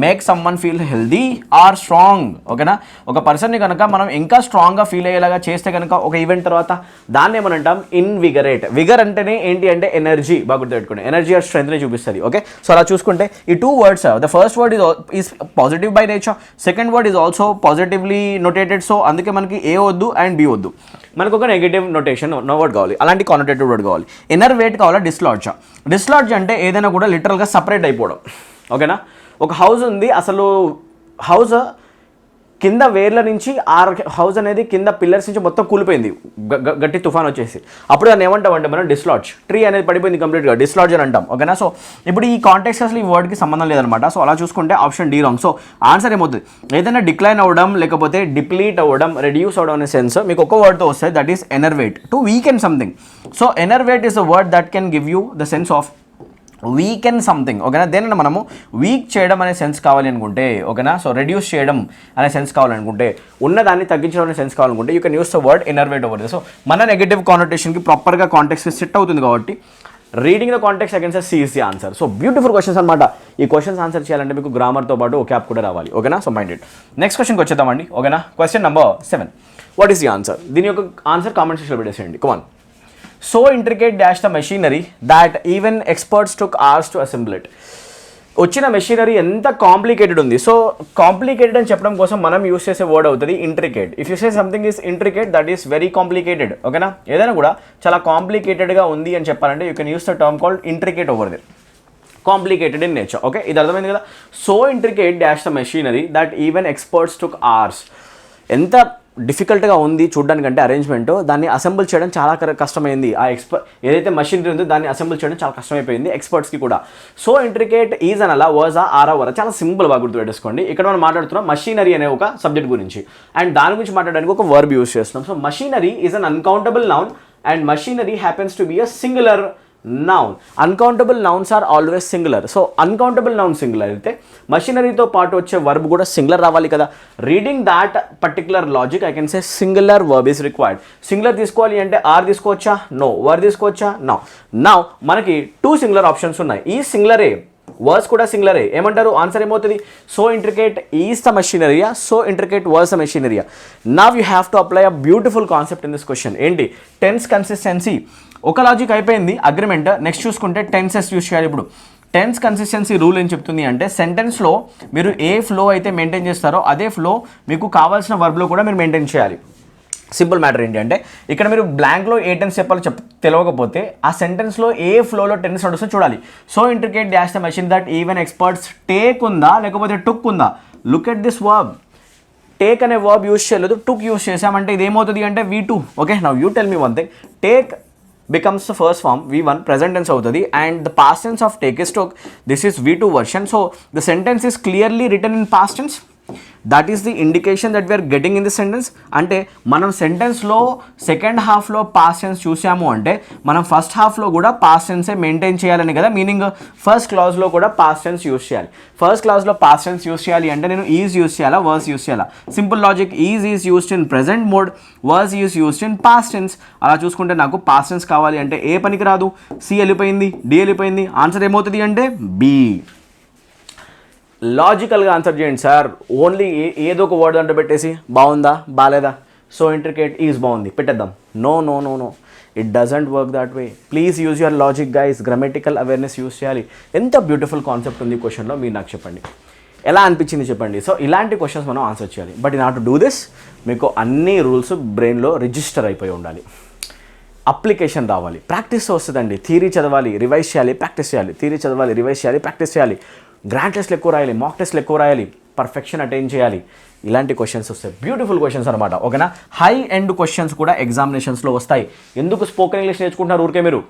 make someone feel healthy or strong, ఓకేనా. ఒక పర్సన్ని కనుక మనం ఇంకా స్ట్రాంగ్గా ఫీల్ అయ్యేలాగా చేస్తే కనుక ఒక ఈవెంట్ తర్వాత దాన్ని ఏమనంటాం, ఇన్విగరేట్. విగర్ అంటేనే ఏంటి అంటే ఎనర్జీ, బాగా గుర్తుపెట్టుకోండి, ఎనర్జీ ఆర్ స్ట్రెంగ్త్ని చూపిస్తుంది, ఓకే. సో అలా చూసుకుంటే ఈ 2 words, the first word is positive by nature, second word is also positively notated. So అందుకే మనకి ఏ వద్దు అండ్ బి వద్దు, మనకు ఒక నెగిటివ్ నోటేషన్ నో వర్డ్ కావాలి, అలాంటి కానోటేటివ్ వర్డ్ కావాలి. ఇన్నర్ వెయిట్ కావాలా, డిస్లాడ్జ్. డిస్లాడ్జ్ అంటే ఏదైనా కూడా లిటరల్గా సపరేట్ అయిపోవడం, ఓకేనా. ఒక హౌస్ ఉంది, అసలు హౌస్ కింద వేర్ల నుంచి హౌస్ అనేది కింద పిల్లర్స్ నుంచి మొత్తం కూలిపోయింది, గట్టి తుఫాన్ వచ్చేసి. అప్పుడు దాన్ని ఏమంటాం అంటే మనం డిస్లాడ్జ్. ట్రీ అనేది పడిపోయింది కంప్లీట్గా, డిస్లాడ్జ్ అని అంటాం, ఓకేనా. సో ఇప్పుడు ఈ కాంటెక్స్ట్ అసలు ఈ వర్డ్కి సంబంధం లేదనమాట. సో అలా చూసుకుంటే option D wrong. So answer ఏమవుతుంది, ఏదైనా డిక్లైన్ అవ్వడం లేకపోతే డిప్లీట్ అవ్వడం, రెడ్యూస్ అవ్వడం అనే సెన్స్ మీకు ఒక వర్డ్తో వస్తుంది, that is enervate. To weaken something. So enervate is a word that can give you the sense of weaken something, ఓకేనా. దేనిని మనము వీక్ చేయడం అనే సెన్స్ కావాలి అనుకుంటే, ఓకేనా. సో రెడ్యూస్ చేయడం అనే సెన్స్ కావాలనుకుంటే, ఉన్నదాన్ని తగ్గించడం అనే సెన్స్ కావాలనుకుంటే you can use the word innervate over. So మన నెగటివ్ కానోటేషన్కి ప్రాపర్గా కాంటెక్స్ట్ సెట్ అవుతుంది కాబట్టి reading the context against C is the answer. So beautiful questions అనమాట. ఈ క్వశ్చన్స్ ఆన్సర్ చేయాలంటే మీకు గ్రామర్తో పాటు ఒక క్యాప్ కూడా రావాలి, ఓకేనా. So minded. నెక్స్ట్ క్వశ్చన్కి వచ్చేద్దామండి, ఓకేనా. Question number 7, what is the answer? దీని యొక్క ఆన్సర్ కామెంట్ సెక్షన్లో పెట్టేసేయండి, కమాన్. So intricate dash the machinery that even experts took hours to assemble it. వచ్చిన మెషినరీ ఎంత కాంప్లికేటెడ్ ఉంది. సో కాంప్లికేటెడ్ అని చెప్పడం కోసం మనం యూస్ చేసే వర్డ్ అవుతుంది intricate. If you say something is intricate, that is very complicated, ఓకేనా. ఏదైనా కూడా చాలా కాంప్లికేటెడ్గా ఉంది అని చెప్పాలంటే you can use the term called intricate over there, complicated in nature, okay. ఇది అర్థమైంది కదా. So intricate dash the machinery that even experts took hours. ఎంత డిఫికల్ట్గా ఉంది చూడడానికంటే అరేంజ్మెంట్, దాన్ని అసెంబుల్ చేయడం చాలా కష్టమైంది. ఆ ఏదైతే మషినరీ ఉందో దాన్ని అసెంబుల్ చేయడం చాలా కష్టమైపోయింది ఎక్స్పర్ట్స్కి కూడా. సో ఇంట్రికేట్ ఈజ్ అని అలా వాజ్ ఆర్ చాలా సింపుల్, బాగా గుర్తుపెట్టేసుకోండి. ఇక్కడ మనం మాట్లాడుతున్నాం మషినరీ అనే ఒక సబ్జెక్ట్ గురించి, అండ్ దాని గురించి మాట్లాడడానికి ఒక వర్బ్ యూస్ చేస్తున్నాం. So machinery is an uncountable noun and machinery happens to be a singular noun. Uncountable nouns are always singular. So uncountable noun singular అయితే మషినరీతో పాటు వచ్చే వర్బ్ కూడా సింగులర్ రావాలి కదా. Reading that particular logic I can say singular verb is required. Singular తీసుకోవాలి అంటే are తీసుకోవచ్చా, no. వర్ తీసుకోవచ్చా, నో. నౌ మనకి 2 సింగులర్ ఆప్షన్స్ ఉన్నాయి. ఈ సింగులరే, వర్స్ కూడా సింగులరే. ఏమంటారు, ఆన్సర్ ఏమవుతుంది? సో ఇంట్రికేట్ ఈజ్ ద మెషినరీయా, సో ఇంట్రికేట్ వర్స్ ద మెషినరీయా. Now you have to apply a beautiful concept in this question. ఏంటి? Tense consistency. ఒక లాజిక్ అయిపోయింది, అగ్రిమెంట్. నెక్స్ట్ చూసుకుంటే టెన్సెస్ యూస్ చేయాలి. ఇప్పుడు టెన్స్ కన్సిస్టెన్సీ రూల్ ఏం చెప్తుంది అంటే సెంటెన్స్లో మీరు ఏ ఫ్లో అయితే మెయింటైన్ చేస్తారో అదే ఫ్లో మీకు కావాల్సిన వర్బ్లో కూడా మీరు మెయింటైన్ చేయాలి. సింపుల్ మ్యాటర్ ఏంటి అంటే ఇక్కడ మీరు బ్లాంక్లో ఏ టెన్స్ చెప్పాలో తెలియకపోతే ఆ సెంటెన్స్లో ఏ ఫ్లోలో టెన్స్ నడుస్తుందో చూడాలి. So intricate dash the machine that even experts take ఉందా లేకపోతే టుక్ ఉందా. Look at this verb. Take అనే వర్బ్ యూస్ చేయలేదు, టుక్ యూస్ చేసామంటే ఇది ఏమవుతుంది అంటే V2. Okay, now you tell me one thing. Take becomes the first form V1, present tense avutadi, and the past tense of take is took. This is V2 version. So the sentence is clearly written in past tense. That is the indication that we are getting in the sentence. అంటే మనం సెంటెన్స్లో second హాఫ్లో past tense చూసాము అంటే మనం first హాఫ్లో కూడా past టెన్సే maintain చేయాలని కదా మీనింగ్. ఫస్ట్ క్లాజ్లో కూడా పాస్ట్ టెన్స్ యూస్ చేయాలి. ఫస్ట్ క్లాజ్లో పాస్ట్ టెన్స్ యూస్ చేయాలి అంటే నేను ఈజ్ యూస్ చేయాలా, వర్స్ యూస్ చేయాలా. Simple logic. Is used in present mode, was used in past tense. అలా చూసుకుంటే నాకు పాస్ట్ టెన్స్ కావాలి అంటే ఏ పనికి రాదు, సి వెళ్ళిపోయింది, డి వెళ్ళిపోయింది. ఆన్సర్ ఏమవుతుంది అంటే బి. లాజికల్గా ఆన్సర్ చేయండి సార్. ఓన్లీ ఏదో ఒక వర్డ్ అంటే పెట్టేసి బాగుందా బాగాలేదా, సో ఇంట్రికేట్ ఈజ్ బాగుంది పెట్టేద్దాం. No no no no, it doesn't work that way. Please use your logic guys. Grammatical awareness use చేయాలి. ఎంత బ్యూటిఫుల్ కాన్సెప్ట్ ఉంది ఈ క్వశ్చన్లో మీరు నాకు చెప్పండి, ఎలా అనిపించింది చెప్పండి. సో ఇలాంటి క్వశ్చన్స్ మనం ఆన్సర్ చేయాలి. But in order to do this మీకు అన్ని రూల్స్ బ్రెయిన్లో రిజిస్టర్ అయిపోయి ఉండాలి. అప్లికేషన్ రావాలి, ప్రాక్టీస్ వస్తుందండి. థియరీ చదవాలి, రివైజ్ చేయాలి, ప్రాక్టీస్ చేయాలి. థియరీ చదవాలి, రివైజ్ చేయాలి, ప్రాక్టీస్ చేయాలి. గ్రాండ్ టెస్ట్లు ఎక్కువ రాయాలి, మాక్ టెస్ట్లు ఎక్కువ రాయాలి. పర్ఫెక్షన్ అటైన్ చేయాలి. ఇలాంటి క్వశ్చన్స్ వస్తాయి, బ్యూటిఫుల్ క్వశ్చన్స్ అనమాట. ఓకేనా, హై ఎండ్ క్వశ్చన్స్ కూడా ఎగ్జామినేషన్స్లో వస్తాయి. ఎందుకు స్పోకెన్ ఇంగ్లీష్ నేర్చుకుంటున్నారు ఊరికే మీరు?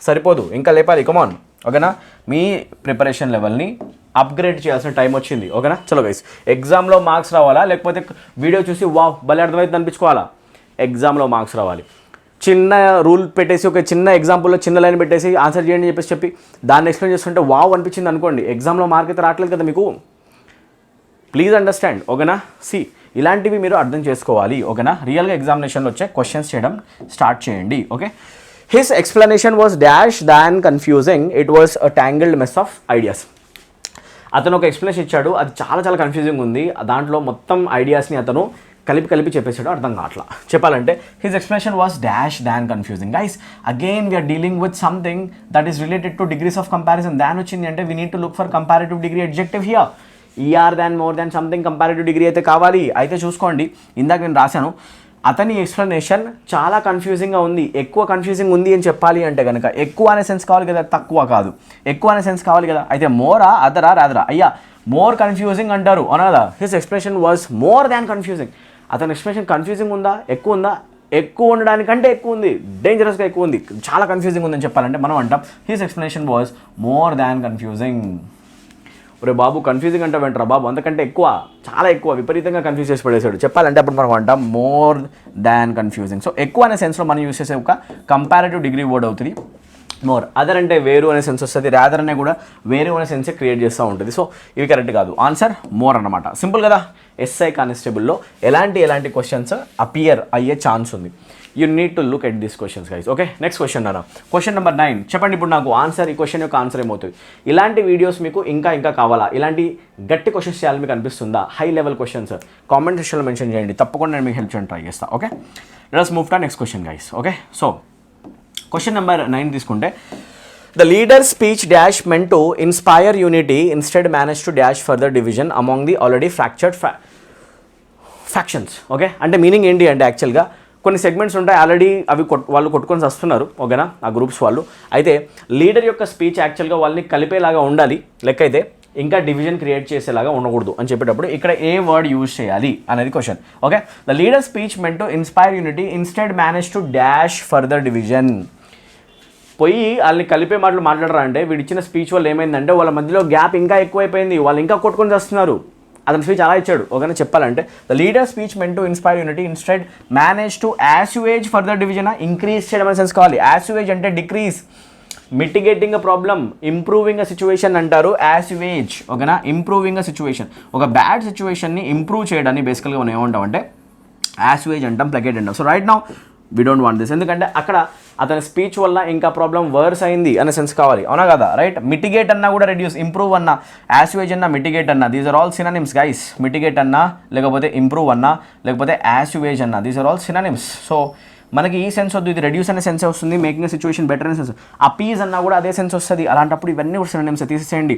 సరిపోదు, ఇంకా లేపాలి. కమాన్. ఓకేనా, మీ ప్రిపరేషన్ లెవెల్ని అప్గ్రేడ్ చేయాల్సిన టైం వచ్చింది. ఓకేనా, చలో గైస్, ఎగ్జామ్లో మార్క్స్ రావాలా లేకపోతే వీడియో చూసి వావ్ భలే అర్థమైంది అనిపించుకోవాలా? ఎగ్జామ్లో మార్క్స్ రావాలి. చిన్న రూల్ పెట్టేసి ఒక చిన్న ఎగ్జాంపుల్లో చిన్న లైన్ పెట్టేసి ఆన్సర్ చేయండి చెప్పి దాన్ని ఎక్స్ప్లెయిన్ చేస్తుంటే వావ్ అనిపించింది అనుకోండి, ఎగ్జామ్లో మార్క్ అయితే రావట్లేదు కదా మీకు. Please understand. ఓకేనా, ఇలాంటివి మీరు అర్థం చేసుకోవాలి. ఓకేనా, రియల్గా ఎగ్జామినేషన్లో వచ్చే క్వశ్చన్స్ చేయడం స్టార్ట్ చేయండి. Okay, his explanation was dash than confusing, it was a tangled mess of ideas. అతను ఒక ఎక్స్ప్లెనేషన్ ఇచ్చాడు, అది చాలా కన్ఫ్యూజింగ్ ఉంది. దాంట్లో మొత్తం ఐడియాస్ని అతను కలిపి చెప్పేసాడు, అర్థం కావట్లా. చెప్పాలంటే his explanation was dash than confusing. Guys, again we're dealing with something that is related to degrees of comparison. దాని వచ్చింది అంటే we need to look for comparative degree adjective here. E R than, more than something comparative degree అయితే కావాలి. అయితే చూసుకోండి, ఇందాక నేను రాశాను, అతని ఎక్స్ప్లెనేషన్ చాలా కన్ఫ్యూజింగ్గా ఉంది. ఎక్కువ కన్ఫ్యూజింగ్ ఉంది అని చెప్పాలి అంటే కనుక ఎక్కువ అనే సెన్స్ కావాలి కదా, తక్కువ కాదు, ఎక్కువ అనే సెన్స్ కావాలి కదా. అయితే మోరా, అదరా, రాదరా? అయ్యా, మోర్ కన్ఫ్యూజింగ్ అంటారు అవునా కదా. His explanation was more than confusing. అతని ఎక్స్ప్లెనేషన్ కన్ఫ్యూజింగ్ ఉందా, ఎక్కువ ఉందా? ఎక్కువ ఉండడానికంటే ఎక్కువ ఉంది, డేంజరస్గా ఎక్కువ ఉంది, చాలా కన్ఫ్యూజింగ్ ఉందని చెప్పాలంటే మనం అంటాం his explanation was more than confusing. ఒరే బాబు, కన్ఫ్యూజింగ్ అంటే వెంటరా బాబు, అంతకంటే ఎక్కువ, చాలా ఎక్కువ, విపరీతంగా కన్ఫ్యూజ్ చేసి పడేసాడు చెప్పాలంటే అప్పుడు మనం అంటాం మోర్ దాన్ కన్ఫ్యూజింగ్. సో ఎక్కువ అనే సెన్స్లో మనం యూస్ చేసే ఒక కంపారిటివ్ డిగ్రీ వర్డ్ అవుతుంది మోర్. అదర్ అంటే వేరు అనే సెన్స్ వస్తుంది, రాదర్ అనే కూడా వేరు అనే సెన్సే క్రియేట్ చేస్తూ ఉంటుంది. సో ఇవి కరెక్ట్ కాదు, ఆన్సర్ మోర్ అన్నమాట. సింపుల్ కదా. ఎస్ఐ కానిస్టేబుల్లో ఎలాంటి క్వశ్చన్స్ అపియర్ అయ్యే ఛాన్స్ ఉంది. You need to look at these questions guys. Okay, next question అన్న, క్వశ్చన్ నెంబర్ 9. చెప్పండి ఇప్పుడు నాకు ఆన్సర్, ఈ క్వశ్చన్ యొక్క ఆన్సర్ ఏమవుతుంది? ఇలాంటి వీడియోస్ మీకు ఇంకా కావాలా? ఇలాంటి గట్టి క్వశ్చన్స్ చేయాలని మీకు అనిపిస్తుందా? హై లెవెల్ క్వశ్చన్స్ కామెంట్ సెక్షన్లో మెన్షన్ చేయండి, తప్పకుండా నేను మీకు హెల్ప్ చేయడానికి ట్రై చేస్తాను. Okay, let's move to next question guys. Okay, so question number 9 తీసుకుంటే, the leader's speech dash meant to inspire unity, instead managed to dash further division among the already fractured factions. Okay, అంటే meaning ఏంటి అంటే యాక్చువల్గా కొన్ని segments ఉంటాయి already, అవి వాళ్ళు కొట్టుకొని వస్తున్నారు. ఓకేనా, ఆ గ్రూప్స్ వాళ్ళు. అయితే లీడర్ యొక్క స్పీచ్ యాక్చువల్గా వాళ్ళని కలిపేలాగా ఉండాలి, లెక్క అయితే ఇంకా డివిజన్ క్రియేట్ చేసేలాగా ఉండకూడదు అని చెప్పేటప్పుడు ఇక్కడ ఏ వర్డ్ యూజ్ చేయాలి అనేది question. Okay, the leader speech meant to inspire unity, instead manage to dash further division. పోయి వాళ్ళని కలిపే మాటలు మాట్లాడరా అంటే వీడు ఇచ్చిన స్పీచ్ వల్ల ఏమైందంటే వాళ్ళ మధ్యలో గ్యాప్ ఇంకా ఎక్కువైపోయింది, వాళ్ళు ఇంకా కొట్టుకొని చేస్తున్నారు. అతని స్పీచ్ అలా ఇచ్చాడు. ఓకేనా, చెప్పాలంటే the leader speech meant to inspire unity, instead manage to assuage further division. Increase చేయడం అనే సెన్స్ కావాలి. యాస్యువేజ్ అంటే decrease, mitigating a problem, improving a situation అంటారు యాస్యువేజ్. ఓకేనా, ఇంప్రూవింగ్ అ సిచ్యువేషన్, ఒక బ్యాడ్ సిచ్యువేషన్ని ఇంప్రూవ్ చేయడాన్ని బేసికల్గా మనం ఏమంటాం అంటే యాస్యువేజ్ అంటాం, ప్లగేట్ అంటాం. So right now we don't want this, ఎందుకంటే అక్కడ అతని స్పీచ్ వల్ల ఇంకా ప్రాబ్లం వర్స్ అయింది అనే సెన్స్ కావాలి, అవునా కదా? రైట్, మిటిగేట్ అన్నా కూడా రెడ్యూస్, ఇంప్రూవ్ అన్నా, యాస్యువేజ్ అన్నా, మిటిగేట్ అన్నా, these are all synonyms guys. Mitigate అన్నా, లేకపోతే ఇంప్రూవ్ అన్నా, లేకపోతే యాస్యువేజ్ అన్నా, these are all synonyms. So మనకి ఈ సెన్స్ వద్దు, ఇది రెడ్యూస్ అనే సెన్స్ వస్తుంది, మేకింగ్ సిచ్యువేషన్ బెటర్ అనే సెన్స్. అపీజ్ అన్నా కూడా అదే సెన్స్ వస్తుంది. అలాంటప్పుడు ఇవన్నీ కూడా సినానిమ్స్ తీసేసేయండి.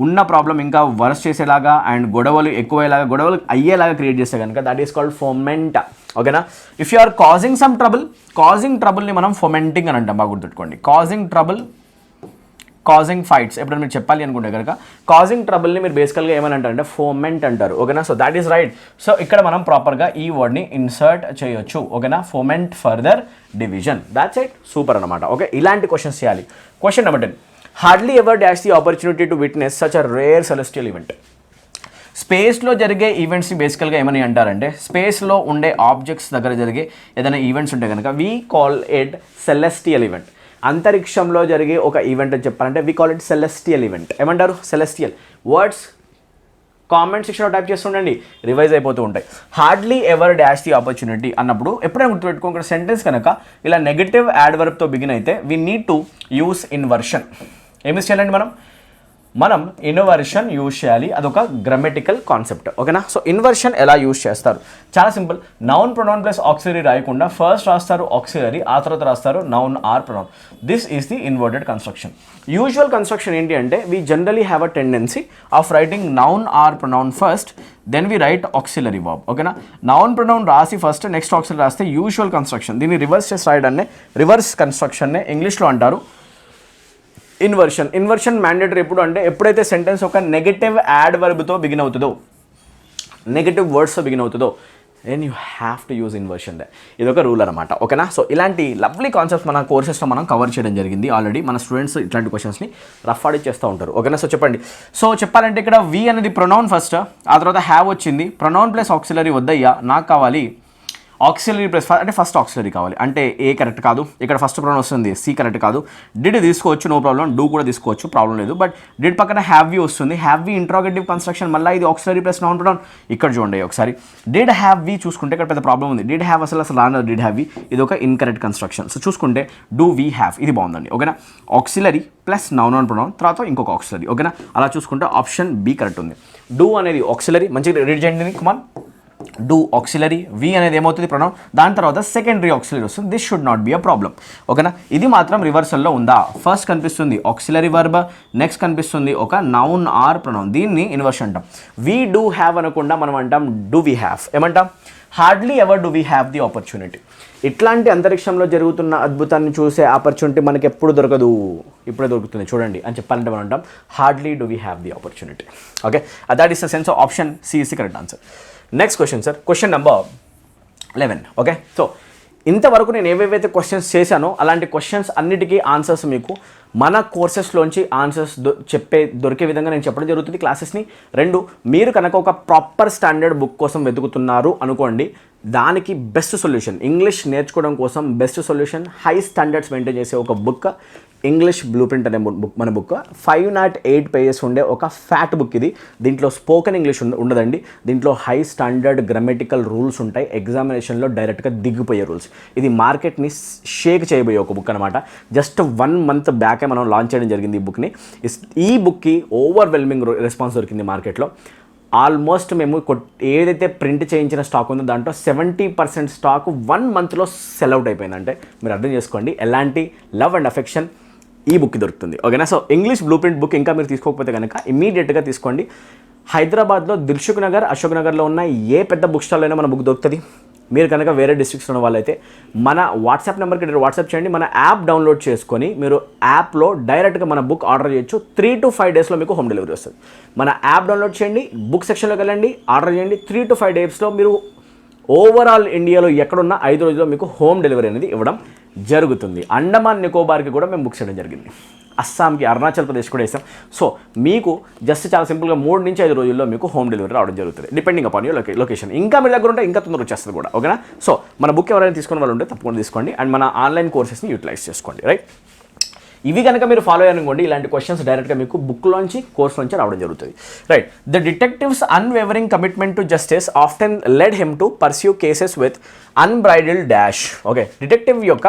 ఉన్న ప్రాబ్లం ఇంకా వర్స్ చేసేలాగా అండ్ గొడవలు ఎక్కువయ్యేలాగా, గొడవలు అయ్యేలాగా క్రియేట్ చేస్తే కనుక దట్ ఈస్ కాల్డ్ ఫొమెంట్. ఓకేనా, if you are causing some trouble, causing ట్రబుల్ని మనం ఫొమెంటింగ్ అని అంటాం, బాగా గుర్తుపెట్టుకోండి. కాజింగ్ ట్రబుల్, కాజింగ్ ఫైట్స్ ఎప్పుడైనా మీరు చెప్పాలి అనుకుంటే కనుక కాజింగ్ ట్రబుల్ని మీరు బేసికల్గా ఏమని అంటారంటే ఫోమెంట్ అంటారు. ఓకేనా, so that is right. So ఇక్కడ మనం ప్రాపర్గా ఈ వర్డ్ని ఇన్సర్ట్ చేయొచ్చు. ఓకేనా, foment further division, that's it, super అనమాట. ఓకే, ఇలాంటి క్వశ్చన్స్ చేయాలి. Question number 10. Hardly ever dash the opportunity to witness such a rare celestial event. స్పేస్లో జరిగే ఈవెంట్స్ని బేసికల్గా ఏమని అంటారంటే స్పేస్లో ఉండే ఆబ్జెక్ట్స్ దగ్గర జరిగే ఏదైనా ఈవెంట్స్ ఉంటే కనుక we call it celestial event. అంతరిక్షంలో జరిగే ఒక ఈవెంట్ అని చెప్పాలంటే we call it celestial event. ఏమంటారు? సెలెస్టియల్. వర్డ్స్ కామెంట్ సెక్షన్లో టైప్ చేస్తుండండి, రివైజ్ అయిపోతూ ఉంటాయి. Hardly ever dash the opportunity అన్నప్పుడు ఎప్పుడైనా గుర్తుపెట్టుకో, ఇక్కడ సెంటెన్స్ కనుక ఇలా నెగటివ్ యాడ్వర్బ్తో బిగిన్ అయితే we need to use inversion. ఏమి చేయాలండి మనం ఇన్వర్షన్ యూజ్ చేయాలి. అదొక గ్రామటికల్ కాన్సెప్ట్. ఓకేనా, సో ఇన్వర్షన్ ఎలా యూజ్ చేస్తారు? చాలా simple. Noun pronoun plus auxiliary రాయకుండా ఫస్ట్ రాస్తారు ఆక్సిలరీ, ఆ తర్వాత రాస్తారు noun or pronoun. This is the inverted construction. Usual construction ఏంటి అంటే we generally have a tendency of writing noun or pronoun first, then we write auxiliary verb. ఓకేనా, noun pronoun రాసి first next auxiliary రాస్తే usual construction. దీన్ని reverse చేసి రాయడాన్ని reverse కన్స్ట్రక్షన్నే ఇంగ్లీష్లో అంటారు ఇన్వర్షన్ మ్యాండేటరీ ఎప్పుడు అంటే ఎప్పుడైతే సెంటెన్స్ ఒక నెగటివ్ యాడ్ వర్బ్తో బిగిన్ అవుతుందో, నెగటివ్ వర్డ్స్తో బిగిన్ అవుతుందో then you have to use inversion there. ఇది ఒక రూల్ అనమాట. ఓకేనా? సో ఇలాంటి లవ్లీ కాన్సెప్ట్స్ మన కోర్సెస్లో మనం కవర్ చేయడం జరిగింది ఆల్రెడీ. మన స్టూడెంట్స్ ఇట్లాంటి క్వశ్చన్స్ని రఫ్ ఆడి చేస్తూ ఉంటారు. ఓకేనా? సో చెప్పండి. సో చెప్పాలంటే ఇక్కడ వి అనేది ప్రొనౌన్ ఫస్ట్, ఆ తర్వాత హ్యావ్ వచ్చింది. ప్రొనౌన్ ప్లస్ ఆక్సిలరీ వద్దయ్యా, నాకు కావాలి ఆక్సిలరీ ప్లస్ అంటే ఫస్ట్ ఆక్సిలరీ కావాలి. అంటే ఏ కరెక్ట్ కాదు, ఇక్కడ ఫస్ట్ ప్రొనౌన్ వస్తుంది, సి కరెక్ట్ కాదు. డిడ్ తీసుకోవచ్చు, నో ప్రాబ్లం. డూ కూడా తీసుకోవచ్చు, ప్రాబ్లం లేదు. బట్ డిడ్ పక్కన హ్యావ్ వి వస్తుంది. హ్యావ్ వి ఇంట్రాగేటివ్ కన్స్ట్రక్షన్, మళ్ళీ ఇది ఆక్సిలరీ ప్లస్ నౌన్ ప్రొనౌన్. ఇక్కడ చూడండి ఒకసారి, డిడ్ హ్యావ్ వి చూసుకుంటే ఇక్కడ పెద్ద ప్రాబ్లం ఉంది. డిడ్ హ్యావ్ అసలు రాను, డిడ్ హ్యావ్ వి ఇది ఒక ఇన్కరెక్ట్ కన్స్ట్రక్షన్. సో చూసుకుంటే డూ వి హ్యావ్ ఇది బాగుందండి. ఓకేనా? ఆక్సిలరీ ప్లస్ నౌన్ ప్రొనౌన్, తర్వాత ఇంకొక ఆక్సిలరీ. ఓకేనా? అలా చూసుకుంటే ఆప్షన్ బి కరెక్ట్ ఉంది. డూ అనేది ఆక్సిలరీ, మంచిగా రీడ్ చేయండి. కమాన్, డూ ఆక్సిలరీ, వి అనేది ఏమవుతుంది ప్రొనౌన్, దాని తర్వాత సెకండరీ ఆక్సిలరీ వస్తుంది. This should not be a problem. ఓకేనా? ఇది మాత్రం రివర్సల్లో ఉందా? ఫస్ట్ కనిపిస్తుంది ఆక్సిలరీ వర్బ్, నెక్స్ట్ కనిపిస్తుంది ఒక నౌన్ ఆర్ ప్రొనౌన్. దీన్ని ఇన్వర్షన్ అంటాం. వీ డూ హ్యావ్ అనకుండా మనం అంటాం డూ వీ హ్యావ్. ఏమంటాం? Hardly ever do we have the opportunity. ఇట్లాంటి అంతరిక్షంలో జరుగుతున్న అద్భుతాన్ని చూసే ఆపర్చునిటీ మనకి ఎప్పుడు దొరకదు, ఇప్పుడే దొరుకుతుంది చూడండి అని చెప్పాలంటే మనం అంటాం hardly do we have the opportunity. Okay, that is the sense of option C is the correct answer. Next question sir, question number 11. Okay, so ఇంతవరకు నేను ఏవేవైతే క్వశ్చన్స్ చేశానో అలాంటి క్వశ్చన్స్ అన్నిటికీ ఆన్సర్స్ మీకు మన కోర్సెస్లోంచి ఆన్సర్స్ దొరికే విధంగా నేను చెప్పడం జరుగుతుంది క్లాసెస్ని. 2, మీరు కనుక ఒక ప్రాపర్ స్టాండర్డ్ బుక్ కోసం వెతుకుతున్నారు అనుకోండి, దానికి బెస్ట్ సొల్యూషన్, ఇంగ్లీష్ నేర్చుకోవడం కోసం best solution, high standards maintain చేసే ఒక బుక్ ఇంగ్లీష్ బ్లూ ప్రింట్ అనే బుక్. మన బుక్ 508 పేజెస్ ఉండే ఒక ఫ్యాట్ బుక్ ఇది. దీంట్లో స్పోకెన్ ఇంగ్లీష్ ఉండదండి, దీంట్లో హై స్టాండర్డ్ గ్రామటికల్ రూల్స్ ఉంటాయి, ఎగ్జామినేషన్లో డైరెక్ట్గా దిగిపోయే రూల్స్. ఇది మార్కెట్ని షేక్ చేయబోయే ఒక బుక్ అనమాట. జస్ట్ 1 మంత్ బ్యాకే మనం లాంచ్ చేయడం జరిగింది ఈ బుక్ని. ఈ బుక్కి ఓవర్వెల్మింగ్ రెస్పాన్స్ దొరికింది మార్కెట్లో. ఆల్మోస్ట్ మేము ఏదైతే ప్రింట్ చేయించిన స్టాక్ ఉందో దాంట్లో 70% స్టాక్ 1 మంత్లో సెల్ అవుట్ అయిపోయిందంటే మీరు అర్థం చేసుకోండి ఎలాంటి లవ్ అండ్ అఫెక్షన్ ఈ బుక్ దొరుకుతుంది. ఓకేనా? So English blue print book ఇంకా మీరు తీసుకోకపోతే కనుక ఇమీడియట్గా తీసుకోండి. హైదరాబాద్లో దిల్సుఖ్ నగర్, అశోక్ నగర్లో ఉన్న ఏ పెద్ద బుక్ స్టాల్లో అయినా మన బుక్ దొరుకుతుంది. మీరు కనుక వేరే డిస్ట్రిక్ట్స్లో ఉన్న వాళ్ళైతే మన వాట్సాప్ నెంబర్కి వాట్సాప్ చేయండి, మన యాప్ డౌన్లోడ్ చేసుకొని మీరు యాప్లో డైరెక్ట్గా మన బుక్ ఆర్డర్ చేయొచ్చు. 3 to 5 డేస్లో మీకు హోమ్ డెలివరీ వస్తుంది. మన యాప్ డౌన్లోడ్ చేయండి, బుక్ సెక్షన్లోకి వెళ్ళండి, ఆర్డర్ చేయండి. 3 to 5 డేస్లో మీరు ఓవరాల్ ఇండియాలో ఎక్కడున్న 5 రోజుల్లో మీకు హోమ్ డెలివరీ అనేది ఇవ్వడం జరుగుతుంది. అండమాన్ నికోబార్కి కూడా మేము బుక్స్ చేయడం జరిగింది, అస్సాంకి, అరుణాచల్ ప్రదేశ్ కూడా వేసాం. సో మీకు జస్ట్ చాలా సింపుల్గా 3 నుంచి 5 రోజుల్లో మీకు హోమ్ డెలివరీ రావడం జరుగుతుంది, డిపెండింగ్ అపాన్ యూర్ లొకేషన్. ఇంకా మీ దగ్గర ఉంటే ఇంకా తొందరగా వచ్చేస్తుంది కూడా. ఓకేనా? సో మన బుక్ ఎవరైనా తీసుకునే వాళ్ళు ఉంటే తప్పకుండా తీసుకోండి అండ్ మన ఆన్లైన్ కోర్సెస్ని యూటిలైజ్ చేసుకోండి. రైట్, ఇవి కనుక మీరు ఫాలో అయ్యారనుకోండి ఇలాంటి క్వశ్చన్స్ డైరెక్ట్గా మీకు బుక్లోంచి కోర్స్లోంచి రావడం జరుగుతుంది. Right, the detective's unwavering commitment to justice often led him to pursue cases with unbridled dash. Okay, detective యొక్క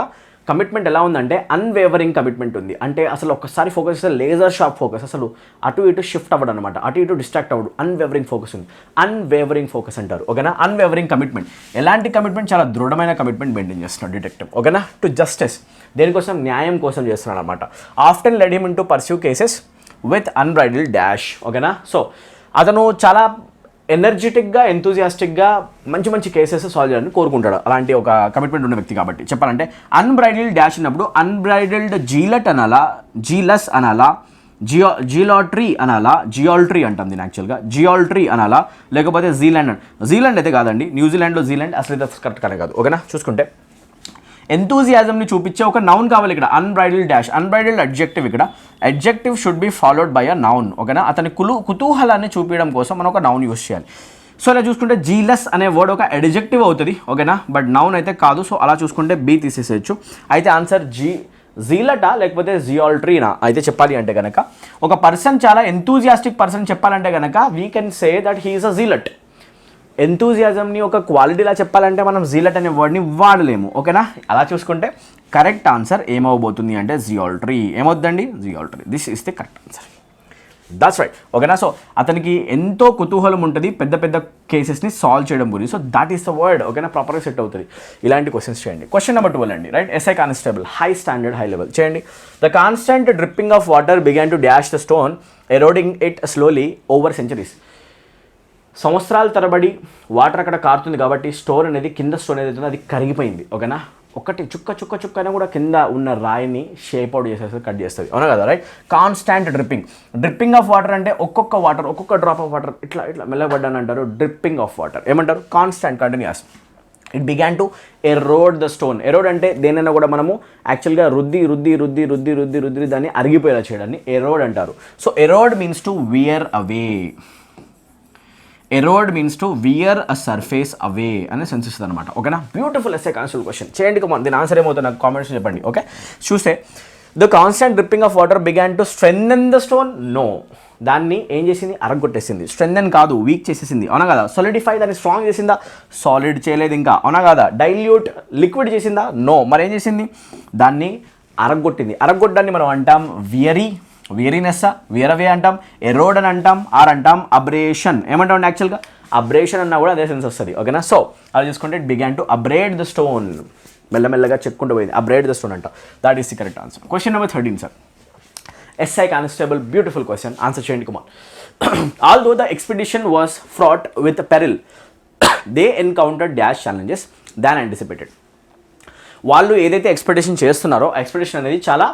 కమిట్మెంట్ ఎలా ఉందంటే అన్వేవరింగ్ కమిట్మెంట్ ఉంది. అంటే అసలు ఒక్కసారి ఫోకస్ చేస్తే లేజర్ షార్ప్ ఫోకస్, అసలు అటు ఇటు షిఫ్ట్ అవ్వడం అనమాట, అటు ఇటు డిస్ట్రాక్ట్ అవ్వడు. అన్వేవరింగ్ ఫోకస్ ఉంది, అన్వేవరింగ్ ఫోకస్ అంటారు. ఓకేనా? అన్వేవరింగ్ కమిట్మెంట్, ఎలాంటి కమిట్మెంట్? చాలా దృఢమైన కమిట్మెంట్ మెయింటైన్ చేస్తున్నాడు డిటెక్టివ్. ఓకేనా? టు జస్టిస్, దేనికోసం? న్యాయం కోసం చేస్తున్నాడు అనమాట. Often led him to pursue cases with unbridled dash. ఓకేనా? సో అతను చాలా ఎనర్జెటిక్గా, ఎంతూజియాస్టిక్గా మంచి మంచి కేసెస్ సాల్వ్ చేయాలని కోరుకుంటాడు, అలాంటి ఒక కమిట్మెంట్ ఉన్న వ్యక్తి. కాబట్టి చెప్పాలంటే అన్బ్రైడల్డ్ డాష్ ఉన్నప్పుడు అన్బ్రైడల్డ్ జీలట్ అనాలా, జీలస్ అనాలా, జియాల్ట్రీ అనాలా, జియాల్ట్రీ అంటాం దీని యాక్చువల్గా, జియాల్ట్రీ అనాలా, లేకపోతే జీలాండ్ అయితే కాదండి, న్యూజిలాండ్లో జీలాండ్ అసలు ఇది కరెక్ట్ కానే కాదు. ఓకేనా? చూసుకుంటే ఎంతూజియాజంని చూపించే ఒక నౌన్ కావాలి ఇక్కడ. అన్బ్రైడల్డ్ డాష్, అన్బ్రైడల్డ్ అడ్జెక్టివ్. ఇక్కడ adjective should be followed by a noun. ఓకేనా? అతని కుతూహలాన్ని చూపించడం కోసం మనం ఒక నౌన్ యూస్ చేయాలి. సో ఇలా చూసుకుంటే జీలస్ అనే వర్డ్ ఒక అడ్జెక్టివ్ అవుతుంది. ఓకేనా? బట్ నౌన్ అయితే కాదు. సో అలా చూసుకుంటే బి తీసేసేయచ్చు. అయితే ఆన్సర్ జీలటా లేకపోతే జియాల్ట్రీనా అయితే చెప్పాలి అంటే కనుక ఒక పర్సన్ చాలా ఎంతూజియాస్టిక్ పర్సన్ చెప్పాలంటే కనుక we can say that he is a zealot. ఎంతూజియాజంని ఒక క్వాలిటీలా చెప్పాలంటే మనం జీలట్ అనే వర్డ్ని వాడలేము. ఓకేనా? అలా చూసుకుంటే కరెక్ట్ ఆన్సర్ ఏమవబోతుంది అంటే జియాల్ట్రీ. ఏమవుతుందండి? Zealotry. This is the correct answer. That's right. ఓకేనా? సో అతనికి ఎంతో కుతూహలం ఉంటుంది పెద్ద పెద్ద కేసెస్ని సాల్వ్ చేయడం గురించి. So that is the word. ఓకేనా? ప్రాపర్గా సెట్ అవుతుంది. ఇలాంటి క్వశ్చన్స్ చేయండి. క్వశ్చన్ నెంబర్ 12 అండి. Right, SI constable, high standard, high level చేయండి. The constant dripping of water began to dash the stone eroding it slowly over centuries. సంవత్సరాల తరబడి water అక్కడ కారుతుంది కాబట్టి స్టోన్ అనేది, కింద స్టోన్ ఏదైతే అది కరిగిపోయింది. ఓకేనా? ఒకటి చుక్క అయినా కూడా కింద ఉన్న రాయిని షేప్ అవుట్ చేసేస్తుంది, కట్ చేస్తుంది, అవునా కదా, right. Constant dripping of water అంటే ఒక్కొక్క డ్రాప్ ఆఫ్ వాటర్ ఇట్లా మెల్లబడ్డాను అంటారు, డ్రిప్పింగ్ ఆఫ్ వాటర్ ఏమంటారు, constant continuous. It began to Erode the stone. Erode అంటే దేనైనా కూడా మనము యాక్చువల్గా రుద్ది దాన్ని అరిగిపోయేలా చేయడాన్ని ఎరోడ్ అంటారు. సో erode means to wear away, erode means to wear a surface away అనే సెన్స్ ఇస్తుంది అనమాట. ఓకేనా, బ్యూటిఫుల్ ఎస్ఏ కాన్స్టేబుల్ క్వశ్చన్. చేయండి కమాన్, దీని ఆన్సర్ ఏమవుతుంది నాకు కామెంట్స్ చెప్పండి. ఓకే, చూస్తే the constant dripping of water began to strengthen the stone. No, దాన్ని ఏం చేసింది, అరగొట్టేసింది. స్ట్రెంథెన్ కాదు, వీక్ చేసేసింది, అవునా కదా. సొలిడిఫై, దాన్ని స్ట్రాంగ్ చేసిందా, సాలిడ్ చేయలేదు ఇంకా, అవునా కదా. డైల్యూట్, లిక్విడ్ చేసిందా, నో. మరి ఏం చేసింది, దాన్ని అరగొట్టింది. అరగొట్టడాన్ని మనం అంటాం వియరీనెస్, వియరవే అంటాం, ఎరోడ్ అని అంటాం, ఆర్ అంటాం అబ్రేషన్. ఏమంటాం అండి, యాక్చువల్గా అబ్రేషన్ అన్నా కూడా అదే సెన్స్ వస్తుంది. ఓకేనా, సో అలా చూసుకుంటే it began to abrade the stone. మెల్లమెల్లగా చెప్పుకుంటూ పోయింది, అబ్రేడ్ ద స్టోన్ అంటాం. That is the correct answer. Question number 13 sir. SI Constable, beautiful question. Answer చేయండి, come on. Although the expedition was fraught with peril, they encountered dash challenges than anticipated. వాళ్ళు ఏదైతే expedition చేస్తున్నారో expedition అనేది చాలా